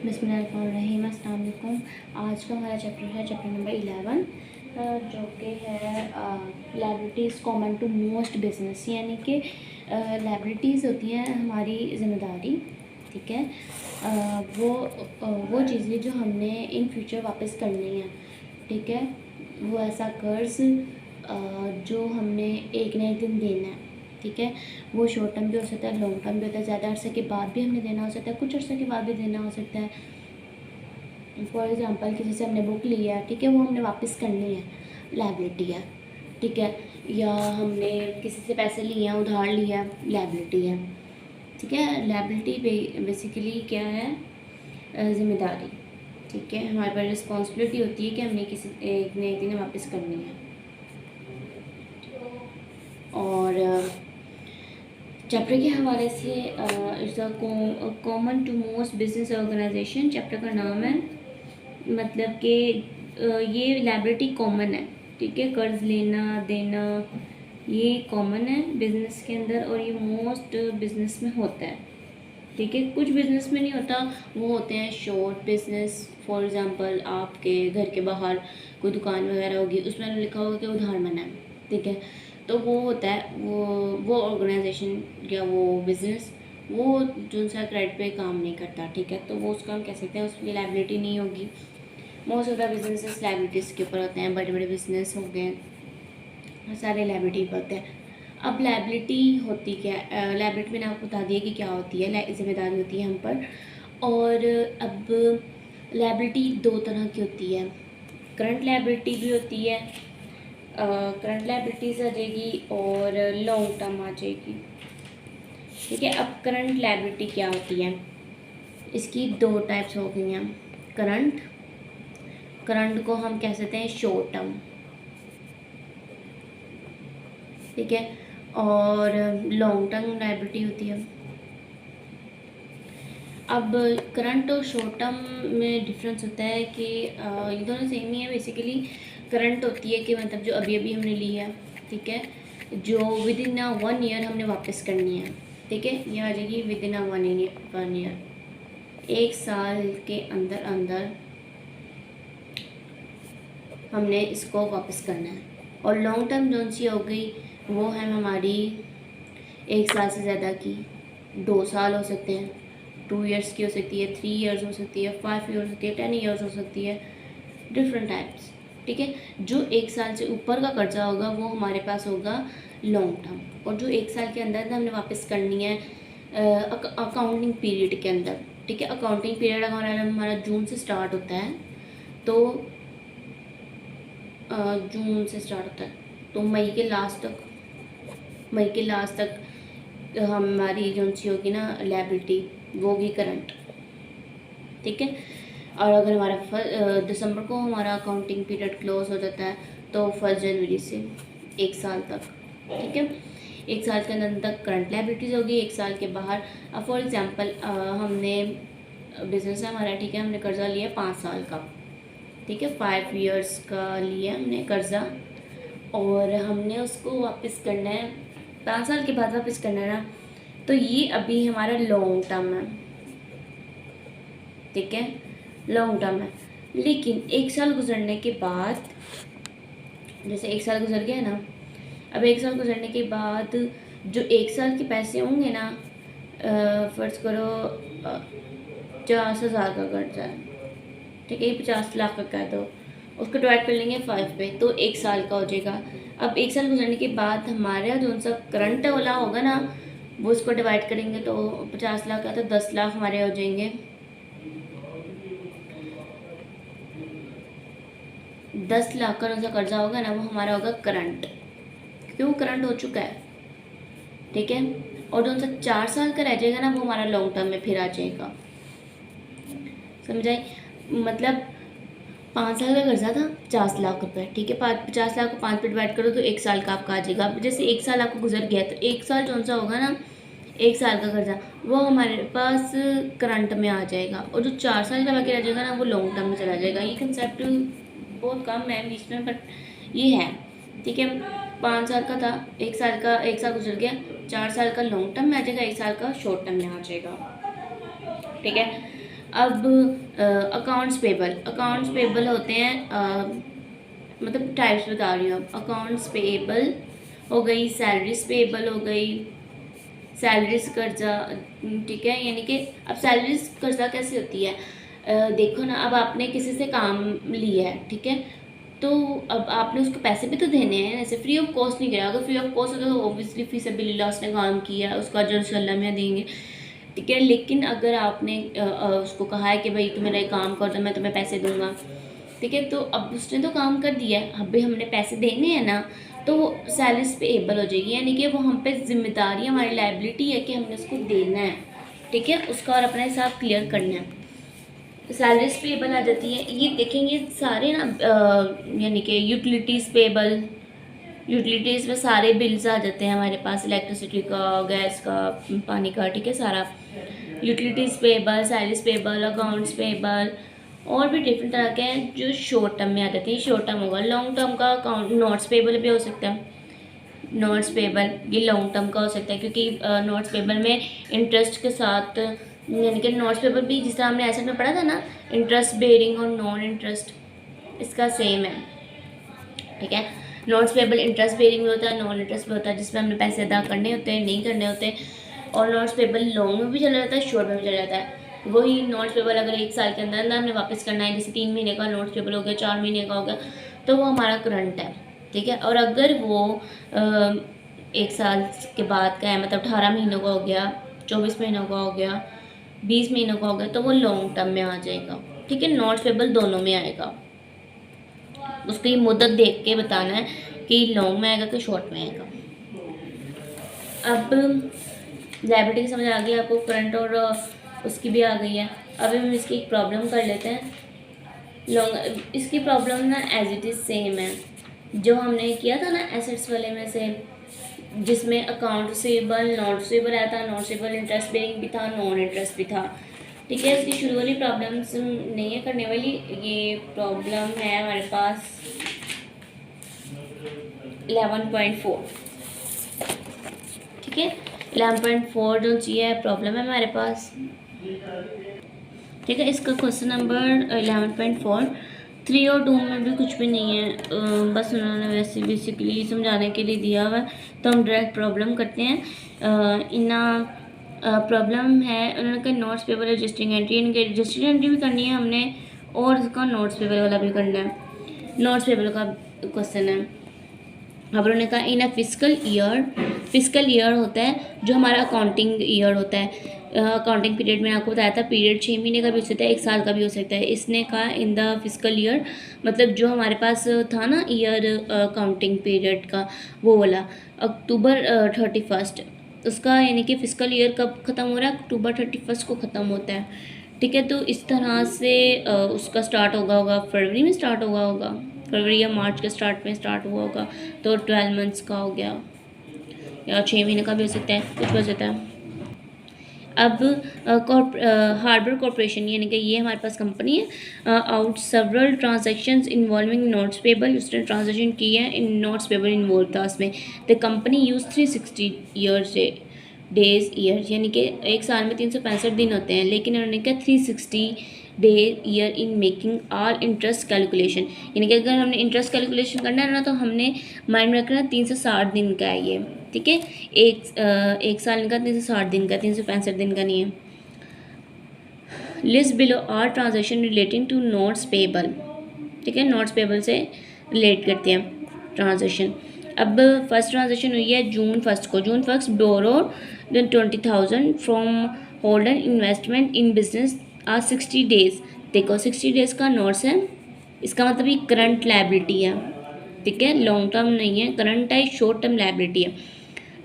बिस्मिल्लाहिर्रहमानिर्रहीम। अस्सलाम वालेकुम। आज का हमारा चैप्टर है चैप्टर नंबर 11, जो कि है liabilities common to most business, यानी कि लायबिलिटीज़ होती हैं हमारी ज़िम्मेदारी, ठीक है। वो चीज़ें जो हमने इन फ्यूचर वापस करनी है, ठीक है। वो ऐसा कर्ज़ जो हमने एक ना एक दिन देना है, ठीक है। वो शॉर्ट टर्म भी हो सकता है, लॉन्ग टर्म भी होता है, ज़्यादा अरसे के बाद भी हमने देना हो सकता है, कुछ अरसे के बाद भी देना हो सकता है। फॉर एग्ज़ाम्पल किसी से हमने बुक ली है, ठीक है, वो हमने वापस करनी है, लायबिलिटी है, ठीक है। या हमने किसी से पैसे लिए हैं, उधार लिया है, लायबिलिटी है, ठीक है। लायबिलिटी बेसिकली क्या है, ज़िम्मेदारी, ठीक है। हमारे पास रिस्पॉन्सिबिलिटी होती है कि हमने किसी एक न एक दिन वापस करनी है। और चैप्टर के हवाले से it's a common to most business organisation, chapter का नाम है, मतलब कि ये लायबिलिटी कॉमन है, ठीक है। कर्ज लेना देना ये कॉमन है बिजनेस के अंदर, और ये मोस्ट बिजनेस में होता है, ठीक है। कुछ बिजनेस में नहीं होता, वो होते हैं शॉर्ट बिजनेस। फॉर एग्ज़ाम्पल आपके घर के बाहर कोई दुकान वगैरह होगी, उसमें लिखा होगा कि उधार मना है, ठीक है। तो वो होता है वो ऑर्गेनाइजेशन या वो बिज़नेस, वो जो सा क्रेडिट पे काम नहीं करता, ठीक है। तो वो उसका हम कह सकते हैं उसकी लायबिलिटी नहीं होगी। Most of the businesses liabilities के ऊपर होते हैं, बड़े बड़े बिजनेस हो गए, सारे लायबिलिटी पर होते हैं। अब लायबिलिटी होती क्या है, लायबिलिटी मैंने आपको बता दिया कि क्या होती है, जिम्मेदारी होती है हम पर। और अब लायबिलिटी दो तरह की होती है, करंट लायबिलिटी भी होती है, करंट लायबिलिटीज़ आ जाएगी और लॉन्ग टर्म आ जाएगी, ठीक है। अब करंट लायबिलिटी क्या होती है, इसकी दो टाइप्स हो गई हैं। करंट को हम कह सकते हैं शॉर्ट टर्म, ठीक है, और लॉन्ग टर्म लायबिलिटी होती है। अब करंट और शॉर्ट टर्म में डिफरेंस होता है कि ये दोनों सेम ही है बेसिकली। करंट होती है कि मतलब जो अभी अभी हमने ली है, ठीक है, जो विद इन 1 ईयर हमने वापस करनी है, ठीक है। ये आ जाएगी विद इन 1 ईयर, 1 साल के अंदर अंदर हमने इसको वापस करना है। और लॉन्ग टर्म जो सी हो गई वो है हमारी 1 साल से ज़्यादा की, 2 साल हो सकते हैं, 2 ईयर्स की हो सकती है, 3 ईयर्स हो सकती है, 5 ईयर्स हो सकती है, 10 ईयर्स हो सकती है, डिफरेंट टाइप्स, ठीक है। जो 1 साल से ऊपर का कर्जा होगा वो हमारे पास होगा लॉन्ग टर्म, और जो 1 साल के अंदर हमने वापस करनी है अकाउंटिंग पीरियड के अंदर, ठीक है। अकाउंटिंग पीरियड हमारा जून से स्टार्ट होता है, तो जून से स्टार्ट होता है, तो मई के लास्ट तक हमारी जो सी होगी ना लायबिलिटी, वो होगी करंट, ठीक है। और अगर हमारा दिसंबर को हमारा अकाउंटिंग पीरियड क्लोज हो जाता है तो 1 जनवरी से 1 साल तक, ठीक है, 1 साल के अंदर तक करंट लायबिलिटीज़ होगी। 1 साल के बाहर, फॉर एग्जांपल हमने बिजनेस है हमारा, ठीक है, हमने कर्ज़ा लिया 5 साल का, ठीक है, 5 ईयर्स का लिया हमने कर्ज़ा, और हमने उसको वापस करना है 5 साल के बाद वापस करना है ना, तो ये अभी हमारा लॉन्ग टर्म है, ठीक है, लॉन्ग टर्म है। लेकिन 1 साल गुजरने के बाद, जैसे 1 साल गुजर गया ना, अब 1 साल गुजरने के बाद जो 1 साल के पैसे होंगे ना, फर्ज करो 50,000 का कर्जा है, ठीक है, 50 लाख का कह दो, उसको डिवाइड कर लेंगे 5 पे, तो 1 साल का हो जाएगा। अब 1 साल गुजरने के बाद हमारा जो सा करंट वाला होगा ना, वो उसको डिवाइड करेंगे तो 50 लाख का, तो 10 लाख हमारे हो जाएंगे। 10 लाख का जो सा कर्जा होगा ना, वो हमारा होगा करंट, क्योंकि वो करंट हो चुका है, ठीक है। और जो सा 4 साल का रह जाएगा ना, वो हमारा लॉन्ग टर्म में फिर आ जाएगा, समझाई। मतलब 5 साल का कर्जा था 50 लाख रुपए, ठीक है, 50 लाख को 5 पे डिवाइड करो तो 1 साल का आपका आ जाएगा। जैसे 1 साल आपको गुजर गया, तो 1 साल जो सा होगा ना, 1 साल का कर्जा वो हमारे पास करंट में आ जाएगा, और जो 4 साल का बाकी रह जाएगा ना, वो लॉन्ग टर्म में चला जाएगा। ये कंसेप्ट बहुत कम है बीच में, बट ये है, ठीक है। 5 साल का था, 1 साल गुजर गया, 4 साल का लॉन्ग टर्म में आ जाएगा, 1 साल का शॉर्ट टर्म में आ जाएगा, ठीक है। अब अकाउंट्स पेबल होते हैं, मतलब टाइप्स बता रही हूँ। अकाउंट्स पेबल हो गई, सैलरीज पेबल हो गई, सैलरीज कर्जा, ठीक है। यानी कि अब सैलरीज कर्जा कैसे होती है, देखो ना, अब आपने किसी से काम लिया है, ठीक है, तो अब आपने उसको पैसे भी तो देने हैं, ऐसे फ्री ऑफ कॉस्ट नहीं करा। अगर फ्री ऑफ कॉस्ट होता तो ऑब्वियसली फी सबिलिल्लाह उसने काम किया, उसका अजर इंशाल्लाह में देंगे, ठीक है। लेकिन अगर आपने उसको कहा है कि भाई तुम मेरा काम कर दो, मैं तुम्हें पैसे दूंगा, ठीक है, तो अब उसने तो काम कर दिया है, अब भी हमने पैसे देने हैं ना, तो वो सैलरीज पे एबल हो जाएगी। यानी कि वो हम पे जिम्मेदारी, हमारी लाइबिलिटी है कि हमने उसको देना है, ठीक है, उसका और अपना हिसाब क्लियर करना है। सैलरीज पेबल आ जाती है, ये देखेंगे सारे ना, यानी कि यूटिलिटीज़ पेबल, यूटिलिटीज़ में सारे बिल्स आ जाते हैं हमारे पास, इलेक्ट्रिसिटी का, गैस का, पानी का, ठीक है, सारा utilities payable, salaries payable, accounts payable, और भी डिफरेंट तरह के हैं जो शॉर्ट टर्म में आ जाते हैं। शॉर्ट टर्म होगा, लॉन्ग टर्म का अकाउंट नोट्स पेबल भी हो सकता है। नोट्स पेबल ये लॉन्ग टर्म का हो सकता है, क्योंकि नोट्स पेबल में इंटरेस्ट के साथ, यानी कि नोट्स पेबल भी जिस तरह हमने एसेट में पढ़ा था ना, इंटरेस्ट बेरिंग और नॉन इंटरेस्ट, इसका सेम है, ठीक है। नोट्स पेबल इंटरेस्ट बेरिंग भी होता है, नॉन इंटरेस्ट भी होता है, जिसमें हमने पैसे अदा करने होते हैं, नहीं करने होते। और नोट्स पेबल लॉन्ग में भी चला जाता है, शॉर्ट में भी चला जाता है। वही नोट्स पेबल अगर 1 साल के अंदर अंदर हमने वापस करना है, जैसे 3 महीने का नोट्स पेबल हो गया, 4 महीने का हो गया, तो वो हमारा करंट है, ठीक है। और अगर वो 1 साल के बाद का है, मतलब 18 महीनों का हो गया, 24 महीनों का हो गया, 20 महीनों का हो गया, तो वो लॉन्ग टर्म में आ जाएगा, ठीक है। नोट्स पेबल दोनों में आएगा, उसकी मुद्दत देख के बताना है कि लॉन्ग में आएगा कि शॉर्ट में आएगा। अब लायबिलिटी की समझ आ गई आपको, करंट और उसकी भी आ गई है। अब हम इसकी एक प्रॉब्लम कर लेते हैं। लॉन्ग इसकी प्रॉब्लम ना एज इट इज़ सेम है जो हमने किया था ना एसेट्स वाले में से, जिसमें अकाउंट रिसीवेबल, नॉन रिसीवेबल आया था, नॉन रिसीवेबल इंटरेस्ट बेरिंग भी था, नॉन इंटरेस्ट भी था, ठीक है। इसकी शुरू वाली प्रॉब्लम्स नहीं है करने वाली, ये प्रॉब्लम है हमारे पास 11.4, ठीक है। 11.4 जो चाहिए प्रॉब्लम है हमारे पास, ठीक है। इसका क्वेश्चन नंबर 11.4, 3 और 2 में भी कुछ भी नहीं है, बस उन्होंने वैसे बेसिकली समझाने के लिए दिया हुआ है, तो हम डायरेक्ट प्रॉब्लम करते हैं। इना प्रॉब्लम है, उन्होंने कहा नोट्स पेपर रजिस्टरिंग एंट्री, इनके रजिस्टरिंग एंट्री भी करनी है हमने, और इसका नोट्स पेपर वाला भी करना है। नोट्स पेपर का क्वेश्चन है। अब उन्होंने कहा इन अ फिजिकल ईयर होता है जो हमारा अकाउंटिंग ईयर होता है। अकाउंटिंग पीरियड में आपको बताया था, पीरियड 6 महीने का भी हो सकता है, 1 साल का भी हो सकता है। इसने कहा इन द फिजिकल ईयर, मतलब जो हमारे पास था ना ईयर अकाउंटिंग पीरियड का, वो वाला अक्टूबर 31, उसका यानी कि फिजिकल ईयर कब ख़त्म हो रहा है, अक्टूबर 31 को ख़त्म होता है, ठीक है। तो इस तरह से उसका स्टार्ट होगा फरवरी में स्टार्ट होगा फरवरी या मार्च के स्टार्ट में स्टार्ट हुआ होगा, तो 12 मंथ्स का हो गया, या 6 महीने का भी हो सकता है, कुछ भी हो सकता है। अब हार्बर कॉरपोरेशन यानी कि ये हमारे पास कंपनी है, out several transactions involving notes payable, उसने ट्रांजैक्शन की है, इन नोट्स पेबल इन्वॉल्व था उसमें। द कंपनी यूज 360 ईयर्स यानी कि 1 साल में 365 दिन होते हैं, लेकिन उन्होंने कहा 360 day year in making all interest calculation, यानी कि अगर हमने इंटरेस्ट कैलकुलेशन करना है ना, तो हमने माइंड में रखना 360 दिन का है ये, ठीक है। एक साल का 360 दिन का, 365 दिन का नहीं है। List below are transaction relating to notes payable, ठीक है, नोट्स पेबल से रिलेट करते हैं ट्रांजेक्शन। अब फर्स्ट ट्रांजेक्शन हुई है जून 1 को, जून 1 बोरो 20,000 from holder investment in business आज 60 डेज। देखो 60 डेज का नोट्स है, इसका मतलब ये करंट लायबिलिटी है, ठीक है, लॉन्ग टर्म नहीं है, करंट है, शॉर्ट टर्म लायबिलिटी है।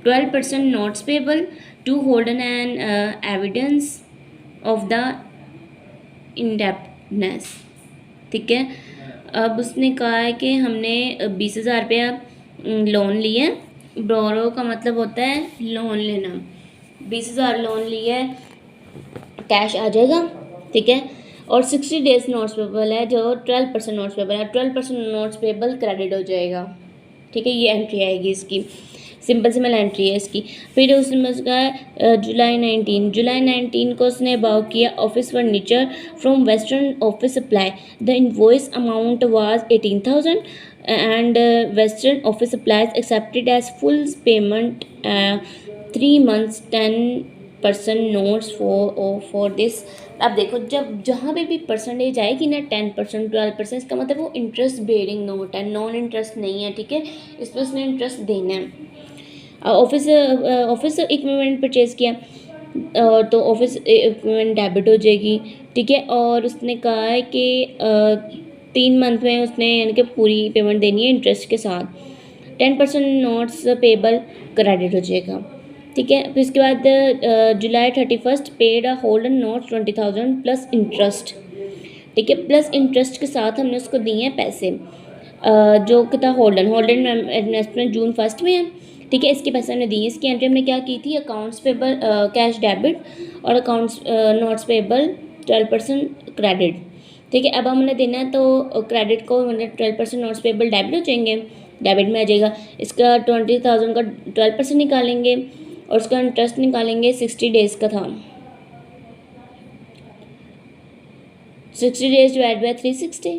12% notes payable to holder and evidence of the indebtedness, ठीक है। अब उसने कहा है कि हमने 20,000 रुपया लोन लिया, बोरो का मतलब होता है लोन लेना, 20,000 लोन लिया, कैश आ जाएगा, ठीक है। और 60 डेज नोट्स पेबल है, जो 12% नोट्स पेबल है, 12% नोट्स पेबल क्रेडिट हो जाएगा, ठीक है, ये एंट्री आएगी इसकी। सिंपल सिंपल एंट्री है इसकी। फिर उसमें उसका है जुलाई 19 को उसने बाउ किया office furniture from Western Office Supply. The invoice amount was 18,000 and Western Office Supplies accepted as full payment 3 months 10% notes for this. अब देखो जब जहाँ पे भी परसेंटेज आएगी ना 10% 12%, इसका मतलब वो इंटरेस्ट बेयरिंग नोट है, नॉन इंटरेस्ट नहीं है, ठीक है। इस पर उसने इंटरेस्ट देना है। ऑफिस इक्विपमेंट परचेज़ किया तो ऑफिस इक्विपमेंट डेबिट हो जाएगी, ठीक है। और उसने कहा है कि 3 मंथ में उसने यानी कि पूरी पेमेंट देनी है इंटरेस्ट के साथ। 10% नोट्स पेबल क्रेडिट हो जाएगा, ठीक है। फिर इसके बाद July 31 paid a holder note 20,000 plus interest, ठीक है। प्लस इंटरेस्ट के साथ हमने उसको दिए हैं पैसे जो कि था होल्डन इन्वेस्टमेंट जून 1 में है, ठीक है। इसके पैसे हमने दिए। इसकी एंट्री हमने क्या की थी, अकाउंट्स पेबल कैश डेबिट और अकाउंट्स नोट्स पेबल 12% क्रेडिट, ठीक है। अब हमने देना है तो क्रेडिट को 12% नोट्स पेबल डेबिट हो जाएंगे, डेबिट में आ जाएगा। इसका 20,000 का 12% निकालेंगे और उसका इंटरेस्ट निकालेंगे 60 डेज़ का था, 60 डेज डिवाइड बाई 360,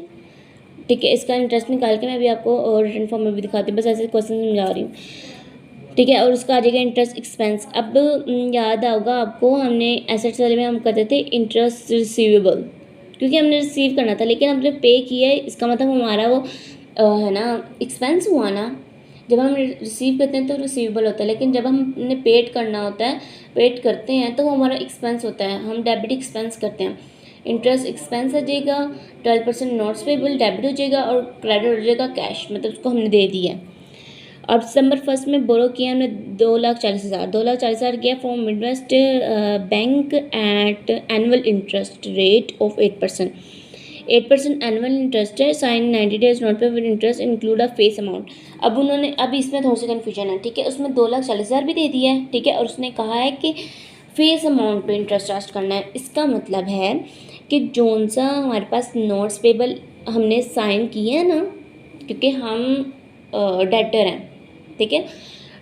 ठीक है। इसका इंटरेस्ट निकाल के मैं अभी आपको रिटर्न फॉर्म में भी दिखाती हूँ, बस ऐसे क्वेश्चन समझा रही हूँ, ठीक है। और उसका आ जाएगा इंटरेस्ट एक्सपेंस। अब याद होगा आपको हमने एसेट्स वाले में हम करते थे इंटरेस्ट रिसीवेबल, क्योंकि हमने रिसीव करना था, लेकिन हमने पे किया है, इसका मतलब हमारा वो है ना एक्सपेंस हुआ ना। जब हम रिसीव करते हैं तो रिसीवेबल होता है, लेकिन जब हमने पेड करना होता है, पेड करते हैं तो वो हमारा एक्सपेंस होता है, हम डेबिट एक्सपेंस करते हैं। इंटरेस्ट एक्सपेंस आ जाएगा, 12% नोट्स पेबल डेबिट हो जाएगा और क्रेडिट हो जाएगा कैश, मतलब उसको हमने दे दिया है। अब दिसंबर 1 में बोरो किया हमने 2,40,000 किया from Midwest bank at annual interest rate of 8% annual interest है। साइन 90 डेज नोट पे with interest include a face amount. अब उन्होंने अब इसमें थोड़ी सी कन्फ्यूजन है, ठीक है। उसमें 2,40,000 भी दे दिया है, ठीक है। और उसने कहा है कि फेस अमाउंट पे इंटरेस्ट चार्ज करना है। इसका मतलब है कि जोन सा हमारे पास नोट्स पेबल हमने साइन किए हैं ना, क्योंकि हम डेटर हैं, ठीक है।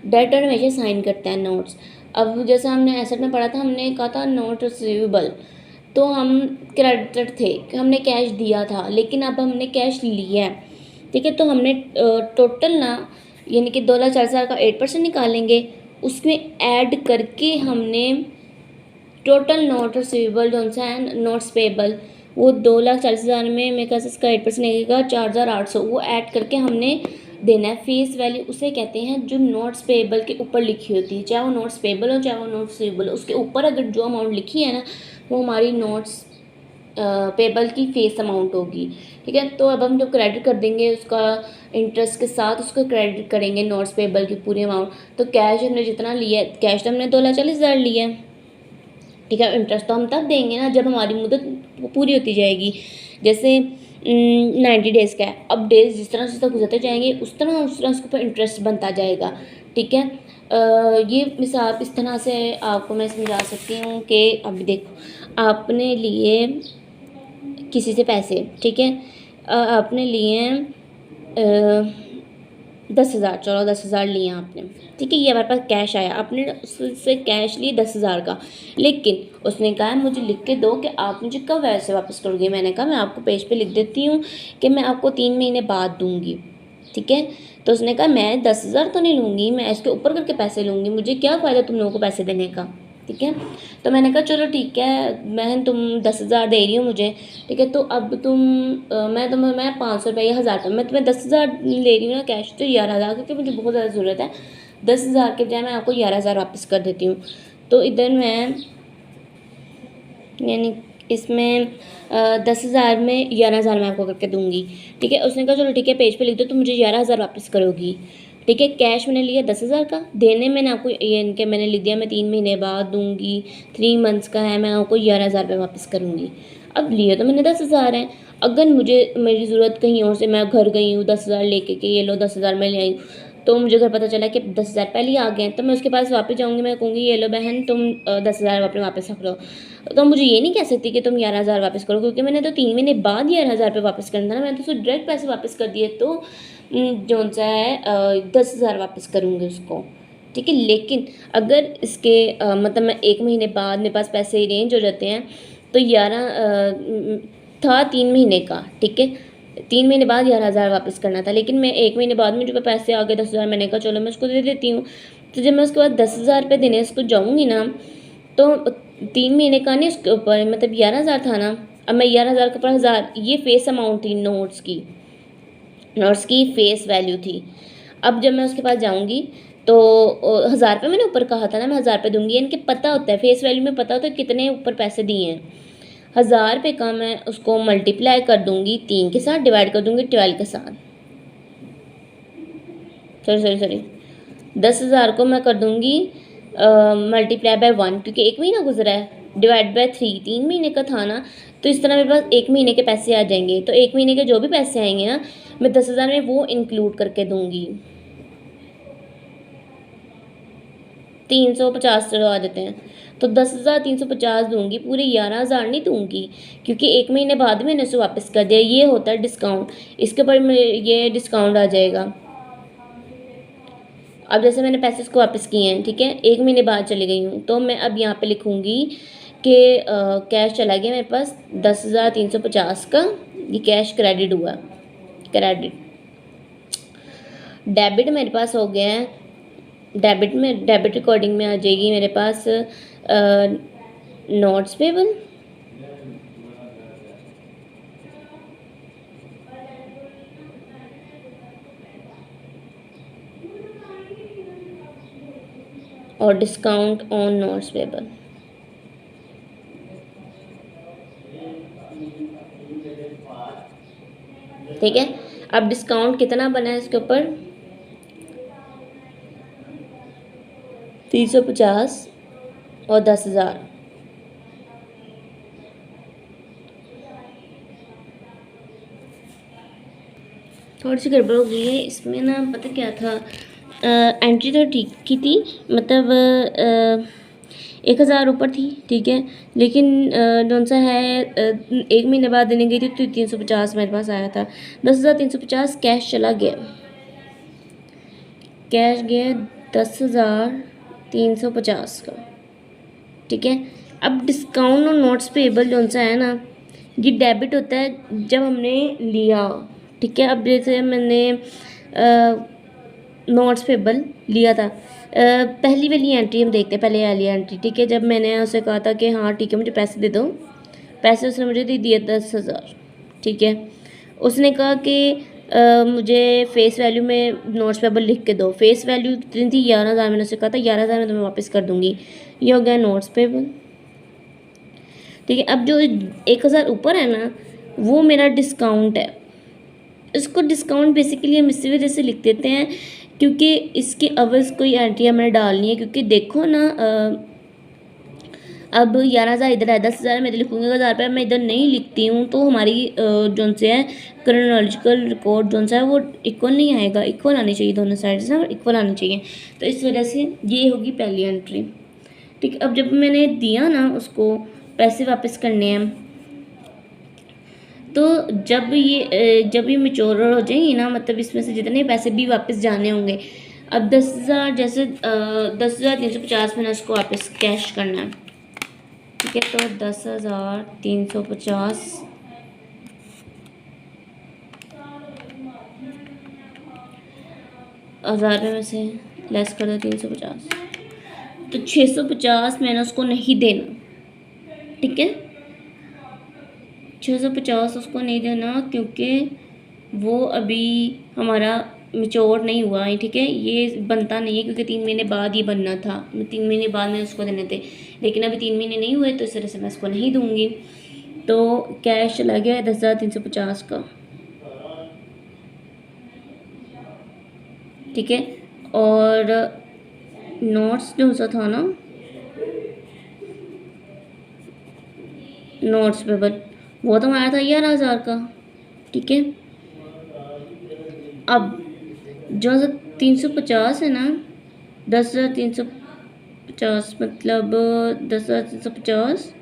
डेटर हमेशा साइन करता है नोट्स। अब जैसे हमने एसेट में पढ़ा था, हमने कहा था नोट रिसीवेबल, तो हम क्रेडिटर थे, हमने कैश दिया था, लेकिन अब हमने कैश लिया है, ठीक है। तो हमने टोटल ना यानी कि 2,40,000 का 8% निकालेंगे, उसमें ऐड करके हमने टोटल नोट रिसीवेबल जो सा है नोट्स पेबल वो 2,40,000 में मेरे ख्याल से इसका 8% लगेगा 4,800, वो ऐड करके हमने देना है। फेस वैल्यू उसे कहते हैं जो नोट्स पेबल के ऊपर लिखी होती है, चाहे वो नोट्स पेबल हो चाहे वो नोट्स रिसीवेबल हो, उसके ऊपर अगर जो अमाउंट लिखी है ना वो हमारी नोट्स पेबल की फेस अमाउंट होगी, ठीक है। तो अब हम जब क्रेडिट कर देंगे उसका इंटरेस्ट के साथ उसको क्रेडिट करेंगे नोट्स पेबल की पूरी अमाउंट। तो कैश हमने जितना लिया है, कैश तो हमने 2,40,000 लिया है, ठीक है। इंटरेस्ट तो हम तब देंगे ना जब हमारी मुद्दत पूरी होती जाएगी। जैसे 90 डेज़ का है, अब डेज जिस तरह से गुजरते जाएंगे उस तरह उसके ऊपर इंटरेस्ट बनता जाएगा, ठीक है। ये मिसाल इस तरह से आपको मैं समझा सकती हूँ कि अभी देखो आपने लिए किसी से पैसे, ठीक है। आपने लिए 10,000, चलो 10,000 लिए आपने, ठीक है। ये हमारे पास कैश आया, आपने उससे कैश लिए 10,000 का, लेकिन उसने कहा मुझे लिख के दो कि आप मुझे कब वैसे वापस करोगे। मैंने कहा मैं आपको पेज पे लिख देती हूँ कि मैं आपको 3 महीने बाद दूँगी, ठीक है। तो उसने कहा मैं 10,000 तो नहीं लूँगी, मैं इसके ऊपर करके पैसे लूँगी, मुझे क्या फ़ायदा तुम लोगों को पैसे देने का, ठीक है। तो मैंने कहा चलो ठीक है बहन तुम 10,000 दे रही हो मुझे, ठीक है। तो अब मैं 500 रुपये या 1,000 रुपये मैं तुम्हें 10,000 ले रही हूँ ना कैश, तो 11,000, क्योंकि मुझे बहुत ज़्यादा ज़रूरत है। 10,000 के बजाय मैं आपको 11,000 वापस कर देती हूँ। तो इधर मैं यानी इसमें 10,000 में 11,000 मैं आपको करके दूँगी, ठीक है। उसने कहा चलो ठीक है पेज पे लिख दो तो मुझे 11,000 वापस करोगी, ठीक है। कैश मैंने लिया 10,000 का, देने मैंने आपको ये इनके मैंने लिख दिया मैं 3 महीने बाद दूँगी, 3 मंथ्स का है, मैं आपको 11,000 रुपये वापस करूँगी। अब लिए तो मैंने 10,000 है, अगर मुझे मेरी ज़रूरत कहीं और से, मैं घर गई हूँ 10,000 लेके कि ये लो 10,000 मैं ले आई हूँ, तो मुझे घर पता चला कि 10,000 पहले ही आ गए हैं, तो मैं उसके पास वापस जाऊँगी, मैं कहूँगी ये लो बहन तुम 10,000 अपने वापस रख लो। तो मुझे ये नहीं कह सकती कि तुम 11,000 वापस करो, क्योंकि मैंने तो 3 महीने बाद 11,000 रुपये वापस करना था ना, मैंने तो उसको डायरेक्ट पैसे वापस कर दिए, तो जो सा है 10,000 वापस करूँगी उसको, ठीक है। लेकिन अगर इसके मतलब मैं 1 महीने बाद मेरे पास पैसे अरेंज हो जाते हैं तो 11 था 3 महीने का, ठीक है। 3 महीने बाद 11,000 वापस करना था, लेकिन मैं 1 महीने बाद मुझे पैसे आ गए 10,000, मैंने कहा चलो मैं उसको दे देती हूँ। तो जब मैं उसके बाद 10,000 रुपये देने उसको जाऊँगी ना, तो 3 महीने का नहीं उसके ऊपर मतलब 11,000 था ना, अब मैं 11,000 के ऊपर 1,000, ये फेस अमाउंट थी नोट्स की फेस वैल्यू थी। अब जब मैं उसके पास जाऊँगी तो 1,000 रुपये मैंने ऊपर कहा था ना, मैं 1,000 रुपये दूँगी, इनके पता होता है फेस वैल्यू में, पता होता है कितने ऊपर पैसे दिए हैं। 1,000 रुपये का मैं उसको मल्टीप्लाई कर दूँगी 3 के साथ, डिवाइड कर दूँगी 12 के साथ, सॉरी 10,000 को मैं कर दूँगी मल्टीप्लाई बाय 1, क्योंकि 1 महीना गुजरा है, डिवाइड बाय 3, 3 महीने का था ना, तो इस तरह मेरे पास 1 महीने के पैसे आ जाएंगे। तो 1 महीने के जो भी पैसे आएंगे ना, मैं 10,000 में वो इंक्लूड करके दूँगी। 350 चढ़वा देते हैं, तो 10,350 दूँगी, पूरे 11,000 नहीं दूँगी, क्योंकि 1 महीने बाद मैंने उसे वापस कर दिया। ये होता है डिस्काउंट, इसके ऊपर ये डिस्काउंट आ जाएगा। अब जैसे मैंने पैसे इसको वापस किए हैं, ठीक है, 1 महीने बाद चली गई हूँ, तो मैं अब यहाँ पे लिखूँगी कि कैश चला गया मेरे पास 10,350 का, ये कैश क्रेडिट हुआ, क्रेडिट। डेबिट मेरे पास हो गया है, डेबिट रिकॉर्डिंग में आ जाएगी मेरे पास नोट्स पेबल, और डिस्काउंट ऑन नोट्स पेबल। ठीक है, अब डिस्काउंट कितना बना है इसके ऊपर, 350 और 10,000। थोड़ी सी गड़बड़ हो गई है इसमें ना, पता क्या था, एंट्री तो ठीक की थी, मतलब 1,000 ऊपर थी, ठीक है, लेकिन कौन सा है 1 महीने बाद देने गई थी तो 350 मेरे पास आया था। 10,350 कैश चला गया, कैश गया 10,350 का, ठीक है। अब डिस्काउंट और नोट्स पेबल कौन सा है ना, ये डेबिट होता है जब हमने लिया, ठीक है। अब जैसे मैंने नोट्स पेबल लिया था, पहली वाली एंट्री हम देखते हैं, पहले वाली एंट्री, ठीक है। जब मैंने उसे कहा था कि हाँ ठीक है मुझे पैसे दे दो, पैसे उसने मुझे दे दिए 10,000, ठीक है। उसने कहा कि मुझे फेस वैल्यू में नोट्स पेबल लिख के दो, फेस वैल्यू कितनी थी 11,000, मैंने उसे कहा था 11,000 में तुम्हें वापस कर दूँगी, ये हो गया नोट्स पेबल, ठीक है। अब जो 1,000 ऊपर है ना, वो मेरा डिस्काउंट है। इसको डिस्काउंट बेसिकली हम इसी वजह से लिख देते हैं क्योंकि इसके अवज़ कोई एंट्री हमें डालनी है, क्योंकि देखो ना अब 11,000 इधर है, 10,000 मैं इधर लिखूँगी, 1,000 रुपये मैं इधर नहीं लिखती हूँ तो हमारी जोन से है क्रोनोलॉजिकल रिकॉर्ड जोन सा है वो इक्वल नहीं आएगा, इक्वल आनी चाहिए, दोनों साइड से इक्वल आनी चाहिए, तो इस वजह से ये होगी पहली एंट्री, ठीक है। अब जब मैंने दिया ना उसको पैसे वापस करने हैं, तो जब ये मेच्योर हो जाएंगी ना, मतलब इसमें से जितने पैसे भी वापस जाने होंगे, अब 10,000 जैसे 10,350 मैंने उसको वापस कैश करना है, ठीक है। तो 10,350 1,000 रुपये में से लेस कर दो 350, तो 650 मैंने उसको नहीं देना, ठीक है। 650 उसको नहीं देना क्योंकि वो अभी हमारा मेच्योर नहीं हुआ है, ठीक है। ये बनता नहीं है क्योंकि 3 महीने बाद ये बनना था, 3 महीने बाद में उसको देने थे, लेकिन अभी 3 महीने नहीं हुए तो इस तरह से मैं उसको नहीं दूँगी। तो कैश चला गया 10,350 का, ठीक है। और नोट्स जो सा था ना, नोट्स पेपर वो तो हमारा था 11,000 का, ठीक है। अब जो 350 है ना, 10,350 मतलब 10,350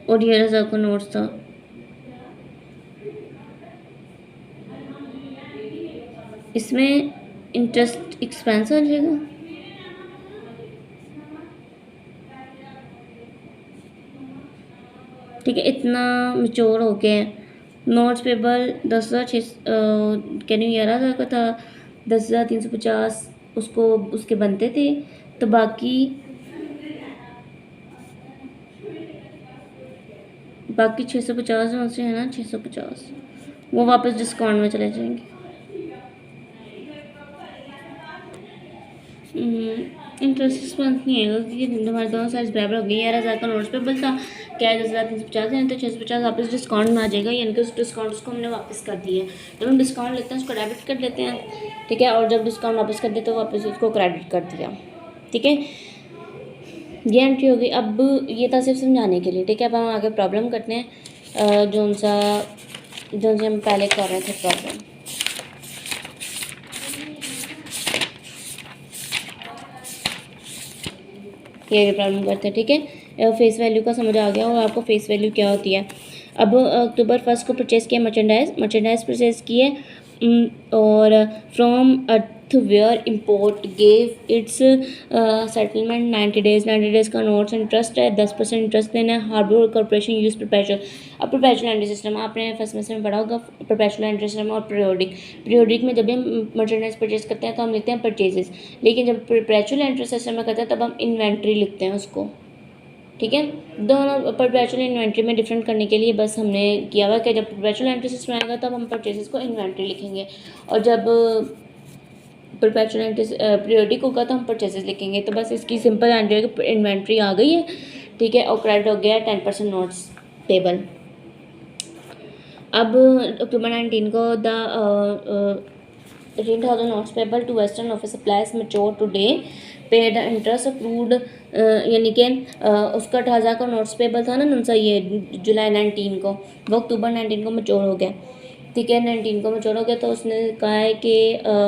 और 11,000 का नोट्स था, इसमें इंटरेस्ट एक्सपेंस आ जाएगा, ठीक है, इतना मेच्योर हो गया है। नोट्स पेबल 10,600 कहने 11,000 का था, 10,350 उसको उसके बनते थे। तो बाकी 650 में से है ना, 650 वो वापस डिस्काउंट में चले जाएंगे। इंटरेस्ट एक्सपेंस नहीं आएगा क्योंकि हमारे दोनों साइज बराबर हो गई। 11,000 का नोट्स पेबल था, क्या है 10,350 है, तो 650 वापस डिस्काउंट में आ जाएगा, यानी कि उस डिस्काउंट उसको हमने वापस कर दिया है। जब हम डिस्काउंट लेते हैं उसको डेबिट कर लेते हैं, ठीक है, और जब डिस्काउंट वापस कर देते तो वापस उसको क्रेडिट कर दिया, ठीक है। ये एंट्री होगी। अब ये था सिर्फ समझाने के लिए, ठीक है। अब हम आगे प्रॉब्लम करते हैं, जो से हम पहले कर रहे थे प्रॉब्लम। ये प्रॉब्लम करते हैं, ठीक है। फेस वैल्यू का समझ आ गया और आपको फेस वैल्यू क्या होती है। अब अक्टूबर 1 को परचेज़ किया मर्चेंडाइज परचेज़ किए, और from earthware import gave its settlement 90 days का नोट्स इंटरेस्ट है, 10% इंटरेस्ट देना है। Harbour corporation use perpetual. अब परपेचुअल एंट्री सिस्टम आपने फर्स्ट सेमेस्टर में पढ़ा होगा, परपेचुअल एंट्री सिस्टम और पीरियोडिक में जब हम मर्चेंडाइज परचेज करते हैं तो हम लिखते हैं परचेजेस, लेकिन जब परपेचुअल एंट्री सिस्टम में करते हैं तब हम इन्वेंट्री लिखते हैं उसको, ठीक है। दोनों परपेचुअल इन्वेंट्री में डिफरेंट करने के लिए बस हमने किया हुआ कि जब परपेचुअल एंट्री सिस्टम आएगा तब हम परचेजेस को इन्वेंट्री लिखेंगे, और जब परपेचुअल एंट्री पीरियोडिक होगा तो हम परचेजेस लिखेंगे। तो बस इसकी सिंपल एंट्री इन्वेंट्री आ गई है, ठीक है, और क्रेडिट हो गया 10% नोट्स पेबल। अब अक्टूबर 19 को the 18,000 notes payable to Western Office Supplies mature today, paid interest accrued, यानी कि उसका 18,000 का नोट्स पेबल था ना उनसा, ये जुलाई 19 को, वो अक्टूबर 19 को मैच्योर हो गया, ठीक है। 19 को मैच्योर हो गया तो उसने कहा है कि